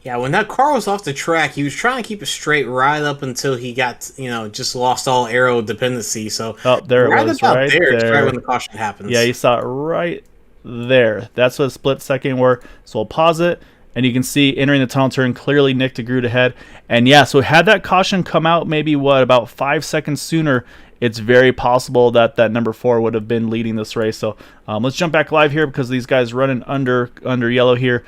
Yeah, when that car was off the track, he was trying to keep it straight right up until he got, just lost all aero dependency. So there it was, right there. It's right when the caution happens. Yeah, you saw it right there. That's what a split second were. So we'll pause it, and you can see entering the tunnel turn, clearly Nick DeGroot ahead. And yeah, so had that caution come out maybe, about 5 seconds sooner, it's very possible that number 4 would have been leading this race. So let's jump back live here because these guys running under yellow here.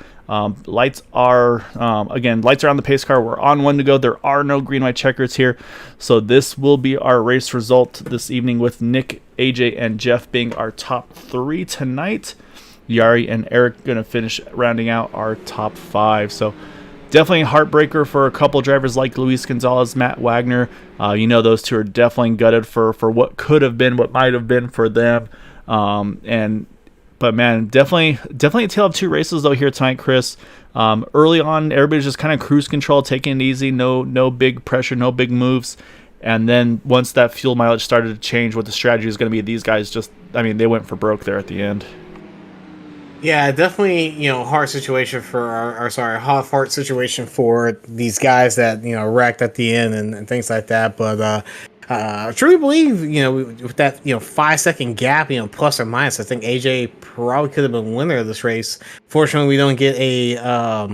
Lights are lights are on the pace car. We're on 1 to go. There are no green white checkers here. So this will be our race result this evening, with Nick, AJ, and Jeff being our top 3 tonight. Yari and Eric going to finish rounding out our top 5. So definitely a heartbreaker for a couple drivers like Luis Gonzalez, Matt Wagner. Those two are definitely gutted for what could have been, what might have been for them. But man, definitely a tale of 2 races though here tonight, Chris. Early on, everybody's just kind of cruise control, taking it easy, no big pressure, no big moves. And then once that fuel mileage started to change, what the strategy is going to be, these guys they went for broke there at the end. Yeah, definitely, hard situation for hard situation for these guys that, wrecked at the end and things like that. But I truly believe, with that, 5-second gap, plus or minus, I think AJ probably could have been winner of this race. Fortunately, we don't get a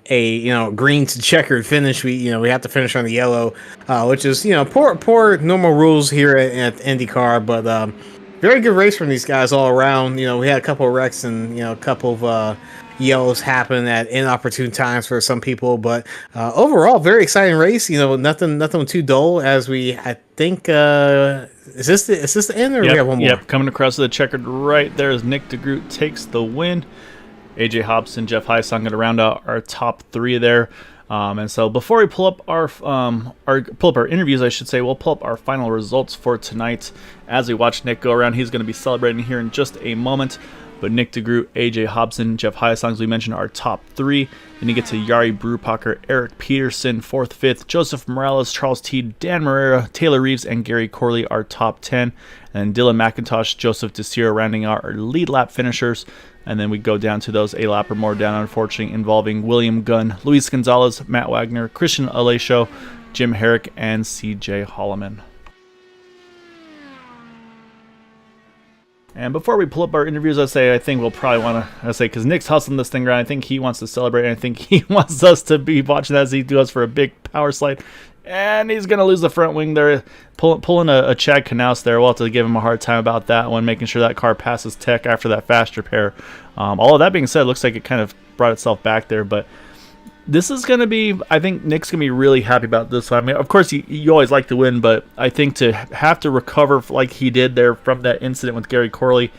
a green to checkered finish. We have to finish on the yellow, which is poor normal rules here at IndyCar, but very good race from these guys all around. We had a couple of wrecks and a couple of yellows happen at inopportune times for some people, but overall, very exciting race. Nothing too dull. I think is this the end, or yep, we have one more? Yep, coming across the checkered right there as Nick DeGroot takes the win. AJ Hobson, Jeff Heisong going to round out our top three there. And so before we pull up our interviews, I should say, we'll pull up our final results for tonight as we watch Nick go around. He's going to be celebrating here in just a moment. But Nick DeGroot, AJ Hobson, Jeff Heisong, as we mentioned, are top three. Then you get to Yari Brupacher, Eric Peterson, 4th, 5th, Joseph Morales, Charles T, Dan Marrera, Taylor Reeves, and Gary Corley are top 10. And Dylan McIntosh, Joseph DeSiro rounding out our lead lap finishers. And then we go down to those a lap or more down, unfortunately, involving William Gunn, Luis Gonzalez, Matt Wagner, Christian Alesho, Jim Herrick, and CJ Holloman. And before we pull up our interviews, I think we'll probably want to say, because Nick's hustling this thing around, I think he wants to celebrate, and I think he wants us to be watching that as he does for a big power slide. And he's going to lose the front wing there, pulling a Chad Knaus there. We'll have to give him a hard time about that one, making sure that car passes Tech after that fast repair. All of that being said, it looks like it kind of brought itself back there, but this is going to be, I think Nick's going to be really happy about this. I mean, of course, you always like to win, but I think to have to recover like he did there from that incident with Gary Corley,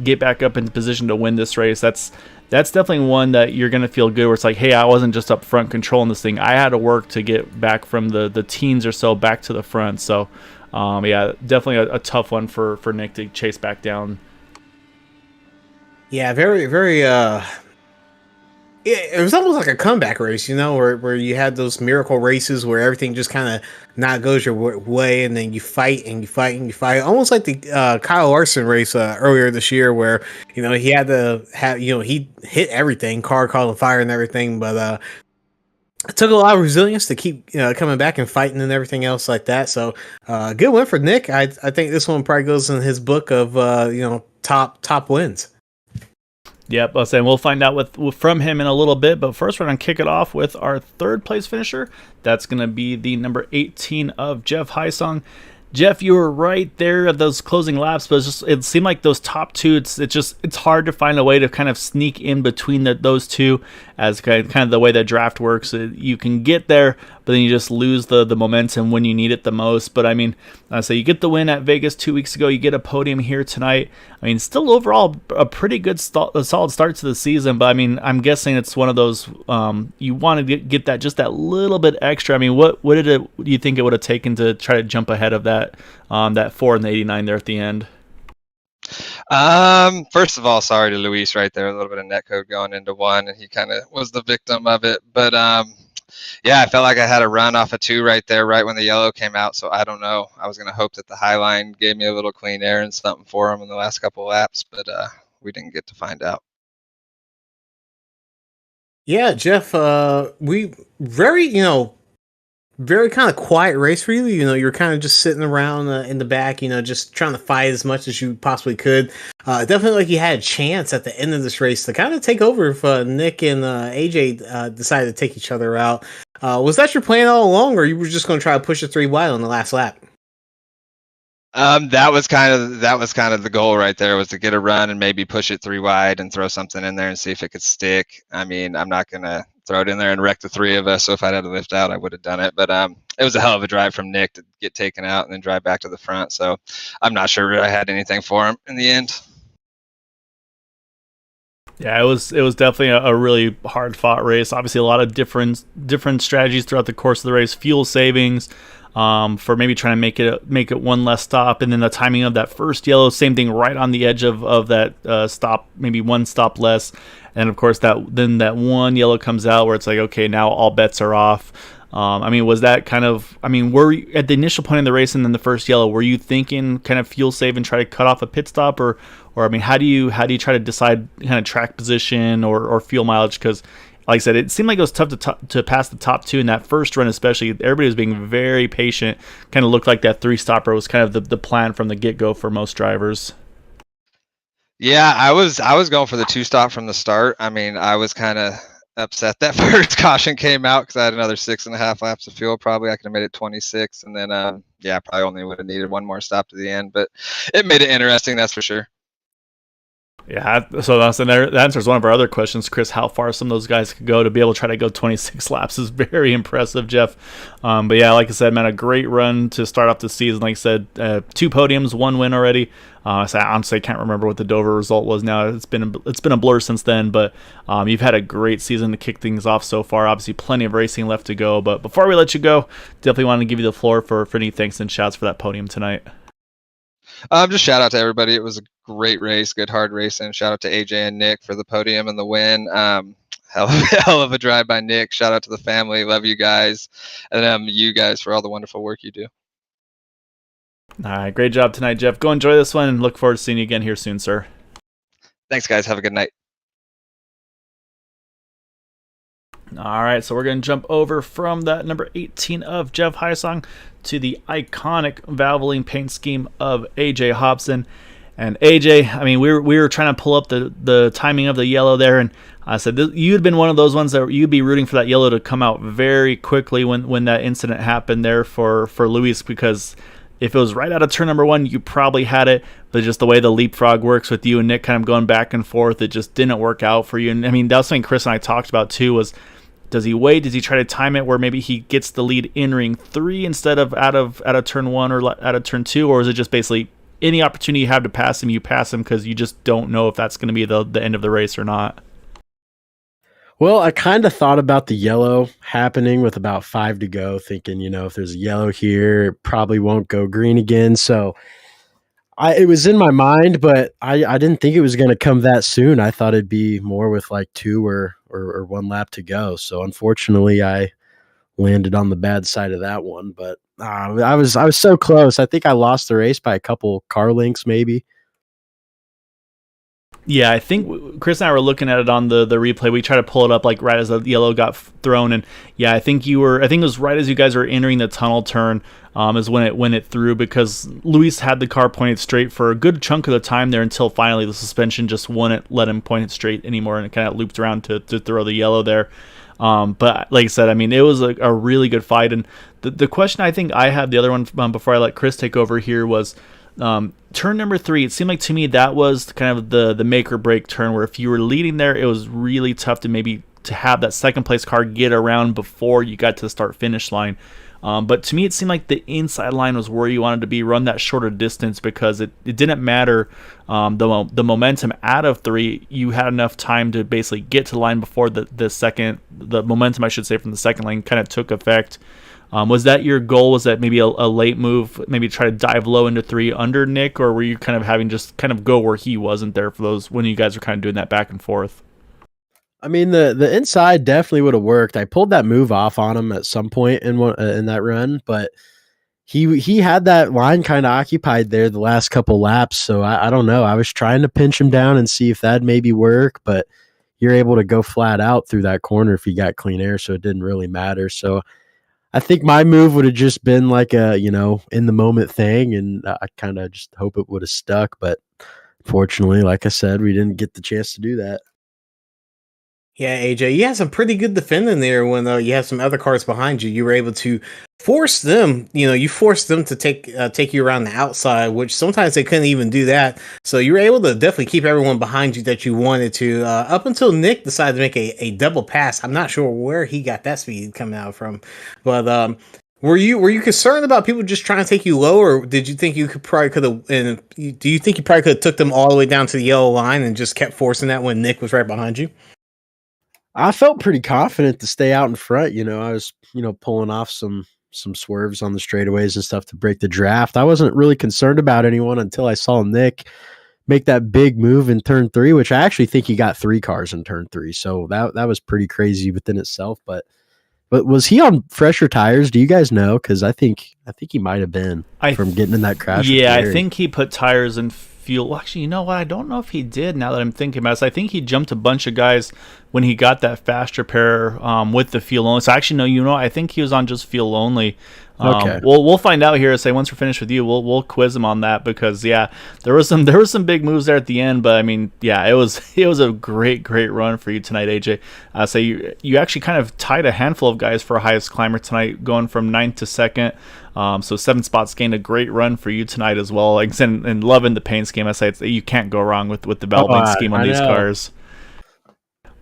get back up in position to win this race, that's definitely one that you're going to feel good, where it's like, hey, I wasn't just up front controlling this thing. I had to work to get back from the teens or so back to the front. So, yeah, definitely a tough one for Nick to chase back down. Yeah, very, very... It was almost like a comeback race, where you had those miracle races where everything just kind of not goes your way, and then you fight and you fight and you fight. Almost like the Kyle Larson race earlier this year, where he had to have he hit everything, car caught on fire and everything, but it took a lot of resilience to keep coming back and fighting and everything else like that. So good win for Nick. I think this one probably goes in his book of top wins. Yep, I was saying we'll find out from him in a little bit, but first we're going to kick it off with our third place finisher. That's going to be the number 18 of Jeff Heisong. Jeff, you were right there at those closing laps, but it seemed like those top two, it's hard to find a way to kind of sneak in between those two, as kind of the way that draft works. You can get there, but then you just lose the momentum when you need it the most. But I mean, so you get the win at Vegas 2 weeks ago, you get a podium here tonight. I mean, still overall a pretty good solid start to the season, but I mean, I'm guessing it's one of those you want to get that just that little bit extra. I mean, what do you think it would have taken to try to jump ahead of that 4 and the 89 there at the end? First of all, sorry to Luis right there, a little bit of netcode going into one, and he kind of was the victim of it. But yeah, I felt like I had a run off of 2 right there, right when the yellow came out. So I don't know. I was going to hope that the high line gave me a little clean air and something for him in the last couple of laps, but we didn't get to find out. Yeah, Jeff, we very kind of quiet race for you. You're kind of just sitting around in the back, just trying to fight as much as you possibly could. Definitely like you had a chance at the end of this race to kind of take over if Nick and AJ decided to take each other out. Was that your plan all along, or you were just going to try to push it 3 wide on the last lap? That was kind of the goal right there, was to get a run and maybe push it 3 wide and throw something in there and see if it could stick. I mean, I'm not going to throw it in there and wreck the 3 of us. So if I'd had to lift out, I would have done it. But it was a hell of a drive from Nick to get taken out and then drive back to the front. So I'm not sure I had anything for him in the end. Yeah, it was definitely a really hard fought race. Obviously, a lot of different strategies throughout the course of the race. Fuel savings, for maybe trying to make it one less stop, and then the timing of that first yellow, same thing, right on the edge of that stop, maybe one stop less, and of course that one yellow comes out where it's like, okay, now all bets are off. I mean, was that kind of, I mean, were you, at the initial point in the race and then the first yellow, were you thinking kind of fuel save and try to cut off a pit stop, or I mean, how do you try to decide kind of track position or fuel mileage? Because like I said, it seemed like it was tough to pass the top 2 in that first run, especially. Everybody was being very patient. Kind of looked like that 3-stopper was kind of the plan from the get-go for most drivers. Yeah, I was going for the 2-stop from the start. I mean, I was kind of upset that first caution came out because I had another 6.5 laps of fuel. Probably I could have made it 26, and then probably only would have needed one more stop to the end. But it made it interesting, that's for sure. Yeah, so that answers one of our other questions, Chris. How far some of those guys could go to be able to try to go 26 laps is very impressive, Jeff. But yeah, like I said, man, a great run to start off the season. Like I said, 2 podiums, 1 win already. So I honestly can't remember what the Dover result was now. It's been a blur since then, but you've had a great season to kick things off so far. Obviously, plenty of racing left to go. But before we let you go, definitely want to give you the floor for any thanks and shouts for that podium tonight. Just shout out to everybody. It was a great race, good hard racing. Shout out to AJ and Nick for the podium and the win. Hell of a drive by Nick. Shout out to the family. Love you guys, and you guys for all the wonderful work you do. All right, great job tonight, Jeff. Go enjoy this one, and look forward to seeing you again here soon, sir. Thanks, guys. Have a good night. All right, so we're going to jump over from that number 18 of Jeff Hysong to the iconic Valvoline paint scheme of AJ Hobson. And AJ, I mean, we were trying to pull up the timing of the yellow there, and I said you had been one of those ones that you'd be rooting for that yellow to come out very quickly when that incident happened there for Luis, because if it was right out of turn number 1, you probably had it, but just the way the leapfrog works with you and Nick kind of going back and forth, it just didn't work out for you. And I mean, that was something Chris and I talked about too, was does he wait? Does he try to time it where maybe he gets the lead in ring 3 instead of out of turn 1 or out of turn 2, or is it just basically any opportunity you have to pass him, you pass him because you just don't know if that's going to be the end of the race or not? Well, I kind of thought about the yellow happening with about 5 to go, thinking, if there's a yellow here, it probably won't go green again. So it was in my mind, but I didn't think it was going to come that soon. I thought it'd be more with like 2 or 1 lap to go. So unfortunately, I landed on the bad side of that one. But I was so close. I think I lost the race by a couple car lengths, maybe. Yeah, I think Chris and I were looking at it on the replay. We tried to pull it up like right as the yellow got thrown, and yeah, I think it was right as you guys were entering the tunnel turn is when it threw, because Luis had the car pointed straight for a good chunk of the time there until finally the suspension just wouldn't let him point it straight anymore, and it kind of looped around to throw the yellow there. But like I said, I mean, it was a really good fight, and the question I think I had, the other one before I let Chris take over here, was turn number 3. It seemed like to me that was kind of the make or break turn, where if you were leading there, it was really tough to have that second place car get around before you got to the start finish line. But to me, it seemed like the inside line was where you wanted to be, run that shorter distance, because it didn't matter the momentum out of 3. You had enough time to basically get to the line before the momentum, I should say, from the second lane kind of took effect. Was that your goal? Was that maybe a late move, maybe try to dive low into 3 under Nick, or were you kind of having just kind of go where he wasn't there for those when you guys were kind of doing that back and forth? I mean, the inside definitely would have worked. I pulled that move off on him at some point in that run, but he had that line kind of occupied there the last couple laps. So I don't know. I was trying to pinch him down and see if that'd maybe work, but you're able to go flat out through that corner if you got clean air, so it didn't really matter. So I think my move would have just been like a, in the moment thing, and I kind of just hope it would have stuck. But fortunately, like I said, we didn't get the chance to do that. Yeah, AJ, you had some pretty good defending there when you have some other cars behind you. You were able to force them, you forced them to take you around the outside, which sometimes they couldn't even do that. So you were able to definitely keep everyone behind you that you wanted to, up until Nick decided to make a double pass. I'm not sure where he got that speed coming out from, but were you concerned about people just trying to take you low, or did you think you could have? And do you think you probably could have took them all the way down to the yellow line and just kept forcing that when Nick was right behind you? I felt pretty confident to stay out in front. I was, pulling off some swerves on the straightaways and stuff to break the draft. I wasn't really concerned about anyone until I saw Nick make that big move in turn 3, which I actually think he got 3 cars in turn 3. So that was pretty crazy within itself. But was he on fresher tires? Do you guys know? Because I think he might have been from getting in that crash. Yeah, I think he put tires in fuel. Well, actually, you know what? I don't know if he did, now that I'm thinking about it. So I think he jumped a bunch of guys when he got that fast repair with the fuel only. So actually, no, I think he was on just fuel only Okay. We'll find out here. Say once we're finished with you, we'll quiz him on that because there was some big moves there at the end. But I mean, it was a great run for you tonight, AJ. So you actually kind of tied a handful of guys for highest climber tonight, going from 9th to 2nd. So 7 spots gained, a great run for you tonight as well. Like, and loving the paint scheme. I say you can't go wrong with the Valvoline scheme on these cars.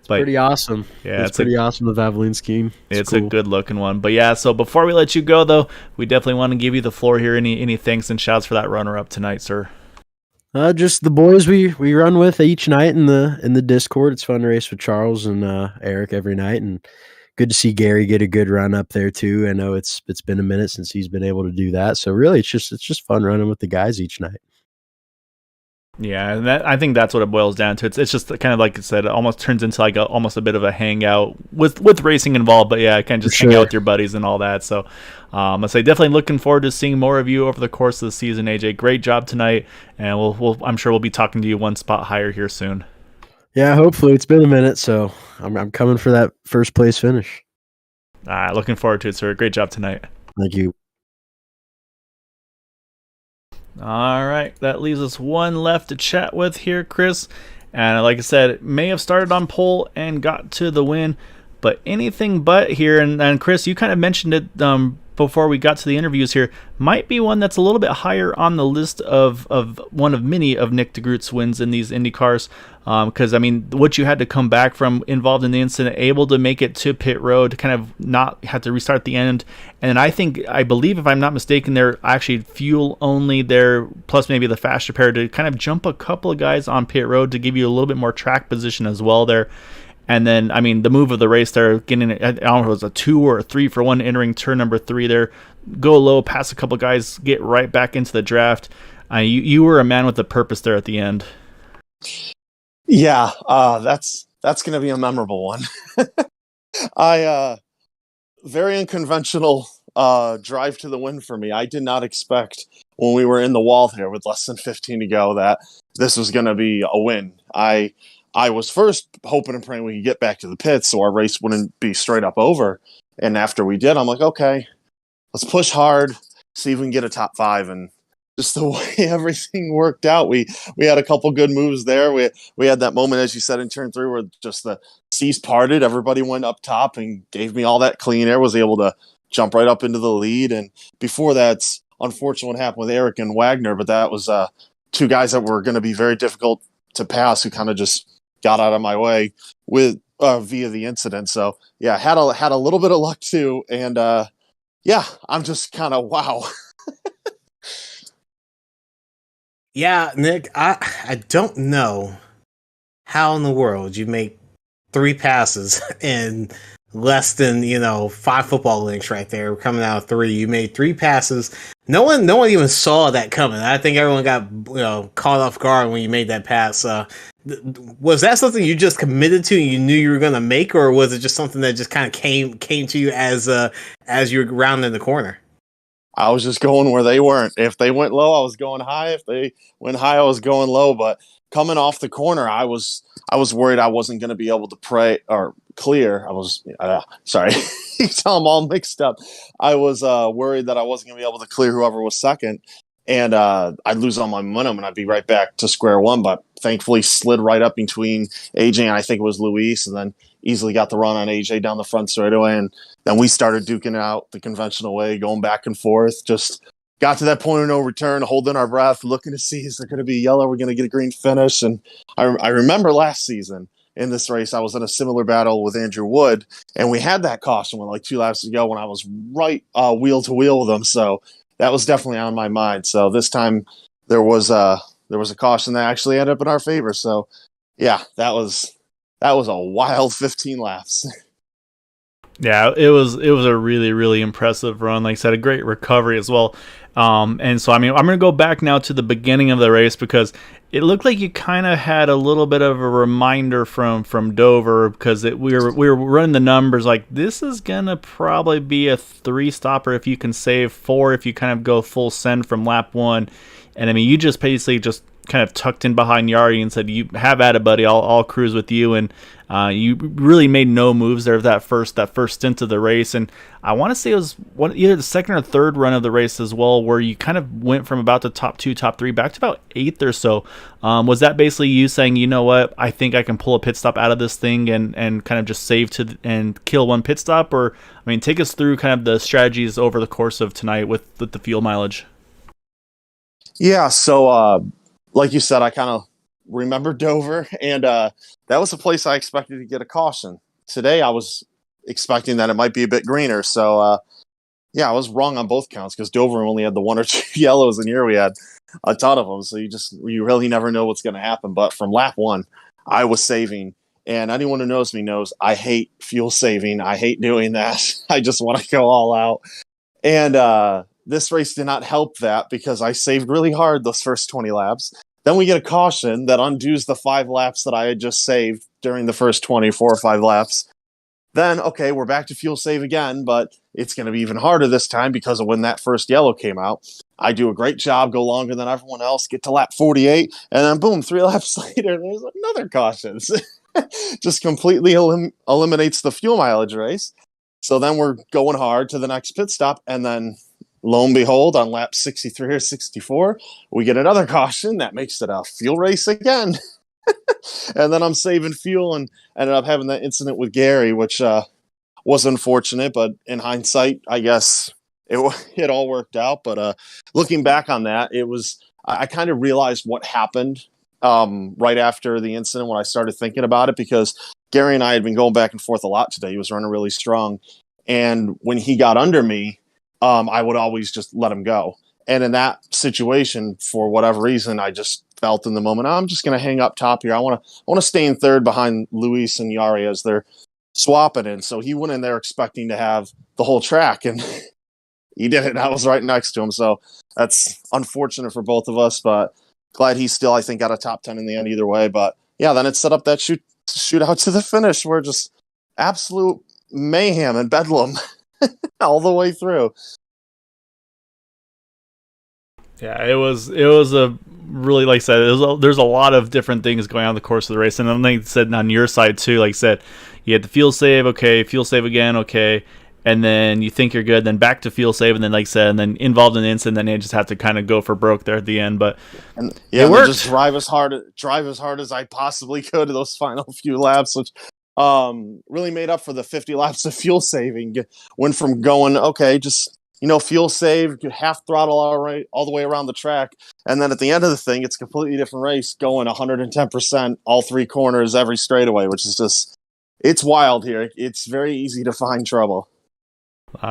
Pretty awesome. Yeah, it's pretty awesome, the Valvoline scheme. It's cool. a good looking one. But so before we let you go though, we definitely want to give you the floor here. Any thanks and shouts for that runner up tonight, sir? Just the boys we run with each night in the Discord. It's fun to race with Charles and Eric every night, and good to see Gary get a good run up there too. I know it's been a minute since he's been able to do that. So really it's just fun running with the guys each night. Yeah, and I think that's what it boils down to. It's just kind of like I said, it almost turns into like almost a bit of a hangout with racing involved. But kind of just hang out with your buddies and all that. So I say definitely looking forward to seeing more of you over the course of the season, AJ. Great job tonight, and I'm sure we'll be talking to you one spot higher here soon. Yeah, hopefully. It's been a minute, so I'm coming for that first place finish. All right, looking forward to it, sir. Great job tonight. Thank you. All right, that leaves us one left to chat with here, Chris. And like I said, may have started on pole and got to the win, but anything but here. And Chris, you kind of mentioned it before we got to the interviews here. Might be one that's a little bit higher on the list of one of many of Nick DeGroot's wins in these Indy cars. Because, I mean, what you had to come back from involved in the incident, able to make it to pit road, kind of not have to restart the end. And I believe, if I'm not mistaken, they're actually fuel only there, plus maybe the fast repair to kind of jump a couple of guys on pit road to give you a little bit more track position as well there. And then, I mean, the move of the race there, getting, I don't know if it was a 2 or a 3 for 1 entering turn number 3 there. Go low, pass a couple of guys, get right back into the draft. You were a man with a purpose there at the end. Yeah, that's going to be a memorable one. Very unconventional drive to the win for me. I did not expect when we were in the wall there with less than 15 to go that this was going to be a win. I was first hoping and praying we could get back to the pits so our race wouldn't be straight up over. And after we did, I'm like, okay, let's push hard, see if we can get a top 5. And just the way everything worked out, we had a couple good moves there. We had that moment, as you said, in turn 3 where just the seas parted. Everybody went up top and gave me all that clean air, was able to jump right up into the lead. And before that's unfortunate what happened with Eric and Wagner, but that was 2 guys that were going to be very difficult to pass who kind of just got out of my way with via the incident. So yeah, had a little bit of luck too. And I'm just kind of wow. Yeah, Nick, I don't know how in the world you make 3 passes in less than 5 football lengths right there coming out of 3. You made 3 passes. No one even saw that coming. I think everyone got caught off guard when you made that pass. Was that something you just committed to and you knew you were going to make, or was it just something that just kind of came to you as you were rounding the corner? I was just going where they weren't. If they went low, I was going high. If they went high, I was going low. But coming off the corner, I was worried I wasn't going to be able to clear. I was sorry, you tell them all mixed up. I was worried that I wasn't going to be able to clear whoever was second, and I'd lose all my momentum and I'd be right back to square one. But thankfully, slid right up between AJ and I think it was Luis, and then easily got the run on AJ down the front straightaway. And then we started duking it out the conventional way, going back and forth. Just got to that point of no return, holding our breath, looking to see, is there going to be yellow? We're going to get a green finish. And I remember last season in this race, I was in a similar battle with Andrew Wood, and we had that caution with like 2 laps to go when I was right wheel to wheel with him. So that was definitely on my mind. So this time there was a caution that actually ended up in our favor. So yeah, that was a wild 15 laps. Yeah, it was a really, really impressive run. Like I said, a great recovery as well. And so, I mean, I'm going to go back now to the beginning of the race because it looked like you kind of had a little bit of a reminder from Dover because we were running the numbers like this is going to probably be a 3-stopper if you can save 4 if you kind of go full send from lap 1. And I mean, you just basically just kind of tucked in behind Yari and said, "You have at it, buddy. I'll cruise with you." And you really made no moves there that first stint of the race. And I want to say it was either the second or third run of the race as well, where you kind of went from about the top 2, top 3 back to about 8th or so. Was that basically you saying, you know what, I think I can pull a pit stop out of this thing and kind of just save and kill one pit stop? Or, I mean, take us through kind of the strategies over the course of tonight with the fuel mileage. Yeah, so like you said, I kind of remember Dover, and that was a place I expected to get a caution. Today, I was expecting that it might be a bit greener. So, yeah, I was wrong on both counts because Dover only had the 1 or 2 yellows, and here we had a ton of them. So you really never know what's going to happen. But from lap 1, I was saving, and anyone who knows me knows I hate fuel saving. I hate doing that. I just want to go all out. And this race did not help that because I saved really hard those first 20 laps. Then we get a caution that undoes the 5 laps that I had just saved during the first 24 or 5 laps. Then, okay, we're back to fuel save again, but it's going to be even harder this time because of when that first yellow came out. I do a great job, go longer than everyone else, get to lap 48, and then boom, 3 laps later, there's another caution. Just completely eliminates the fuel mileage race. So then we're going hard to the next pit stop, and then lo and behold, on lap 63 or 64, we get another caution that makes it a fuel race again. And then I'm saving fuel and ended up having that incident with Gary, which was unfortunate, but in hindsight, I guess it all worked out. But looking back on that, I kind of realized what happened right after the incident when I started thinking about it, because Gary and I had been going back and forth a lot today. He was running really strong. And when he got under me, I would always just let him go. And in that situation, for whatever reason, I just felt in the moment, I'm just going to hang up top here. I want to stay in third behind Luis and Yari as they're swapping in. So he went in there expecting to have the whole track, and he didn't. I was right next to him. So that's unfortunate for both of us, but glad he still, I think, got a top 10 in the end either way. But yeah, then it set up that shootout to the finish where just absolute mayhem and bedlam all the way through. Yeah, it was a really, like I said, there's a lot of different things going on in the course of the race. And then like I said, on your side too, like I said, you had the fuel save, okay, fuel save again, okay, and then you think you're good, then back to fuel save, and then like I said, and then involved in the incident, then you just have to kind of go for broke there at the end. But yeah, it worked. Just drive as hard as I possibly could those final few laps, which really made up for the 50 laps of fuel saving. Went from going, okay, just fuel save, half throttle all the way around the track. And then at the end of the thing, it's a completely different race, going 110% all 3 corners, every straightaway, which is just, it's wild here. It's very easy to find trouble.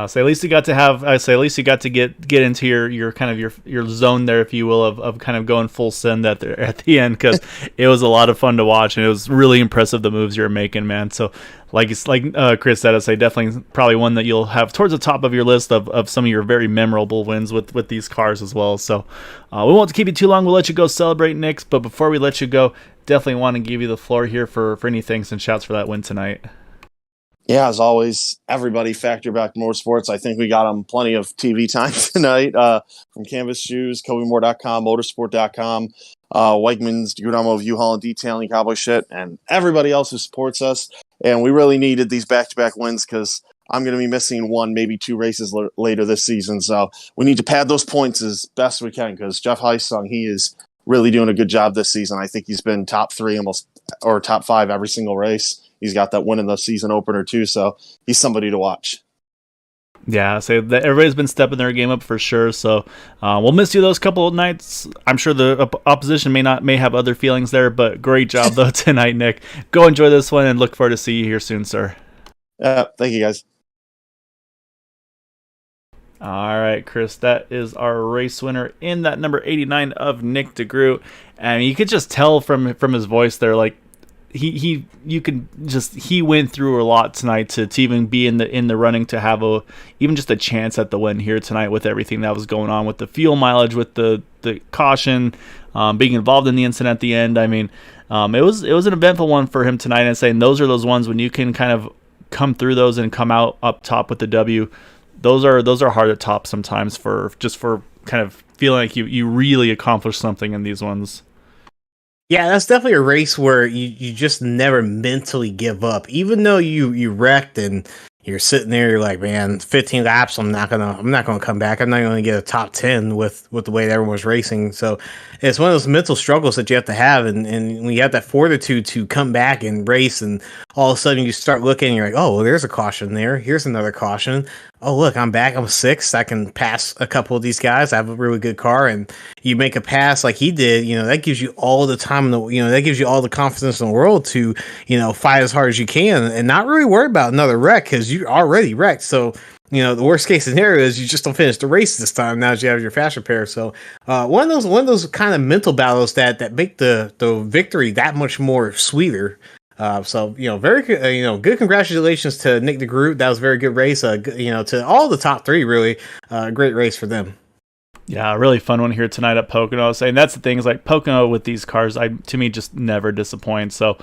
So at least you got to get into your kind of your zone there, if you will, of kind of going full send at the end, because it was a lot of fun to watch, and it was really impressive the moves you were making, man. So like Chris said, I say definitely probably one that you'll have towards the top of your list of some of your very memorable wins with these cars as well. So we won't keep you too long. We'll let you go celebrate next, but before we let you go, definitely want to give you the floor here for any thanks and shouts for that win tonight. Yeah, as always, everybody, Factory Back Motorsports. I think we got them plenty of TV time tonight from Canvas Shoes, KobeMoore.com, Motorsport.com, Wegmans, Guadamo of U-Haul Detailing, Cowboy Shit, and everybody else who supports us. And we really needed these back-to-back wins because I'm going to be missing 1, maybe 2 races later this season. So we need to pad those points as best we can because Jeff Heisung, he is really doing a good job this season. I think he's been top 3 or top 5 every single race. He's got that win in the season opener too, so he's somebody to watch. Yeah, so everybody's been stepping their game up for sure. So we'll miss you those couple of nights. I'm sure the opposition may have other feelings there, but great job though tonight, Nick. Go enjoy this one, and look forward to see you here soon, sir. Thank you, guys. All right, Chris, that is our race winner in that number 89 of Nick DeGroot, and you could just tell from his voice there, like. He went through a lot tonight to even be in the running to have even just a chance at the win here tonight with everything that was going on with the fuel mileage, with the caution, being involved in the incident at the end. I mean, it was an eventful one for him tonight, and saying those are those ones when you can kind of come through those and come out up top with the W. Those are hard to top sometimes for kind of feeling like you really accomplished something in these ones. Yeah, that's definitely a race where you just never mentally give up. Even though you wrecked and you're sitting there, you're like, man, 15 laps, I'm not gonna come back. I'm not gonna get a top 10 with the way that everyone's racing. So it's one of those mental struggles that you have to have, and when you have that fortitude to come back and race, and all of a sudden you start looking, and you're like, oh, well, there's a caution there. Here's another caution. Oh, look, I'm back. I'm sixth. I can pass a couple of these guys. I have a really good car, and you make a pass like he did. That gives you all the time. That gives you all the confidence in the world to, fight as hard as you can and not really worry about another wreck because you already wrecked. So, the worst case scenario is you just don't finish the race this time. Now that you have your fast repair. So, one of those kind of mental battles that make the victory that much more sweeter. Very good. Good congratulations to Nick DeGroot. That was a very good race. To all the top three, really, great race for them. Yeah, a really fun one here tonight at Pocono. And that's the thing is like Pocono with these cars, to me just never disappoints. So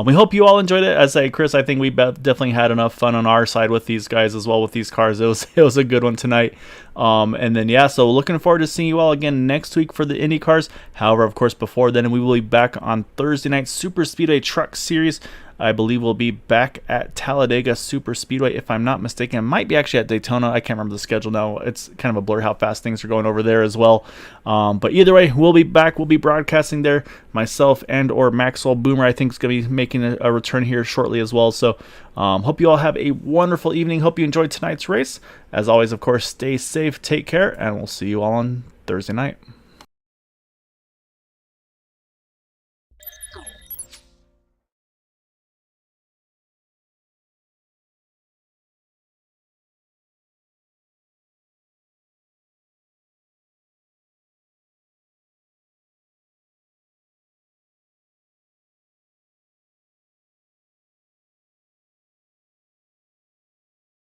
we hope you all enjoyed it. As I Chris, I think we definitely had enough fun on our side with these guys as well with these cars. It was a good one tonight. So looking forward to seeing you all again next week for the Indy cars. However, of course, before then, we will be back on Thursday night Super Speedway Truck Series. I believe we'll be back at Talladega Super Speedway, if I'm not mistaken. It might be actually at Daytona. I can't remember the schedule now. It's kind of a blur how fast things are going over there as well. But either way, we'll be back. We'll be broadcasting there. Myself and or Maxwell Boomer, I think, is going to be making a return here shortly as well. So hope you all have a wonderful evening. Hope you enjoyed tonight's race. As always, of course, stay safe, take care, and we'll see you all on Thursday night.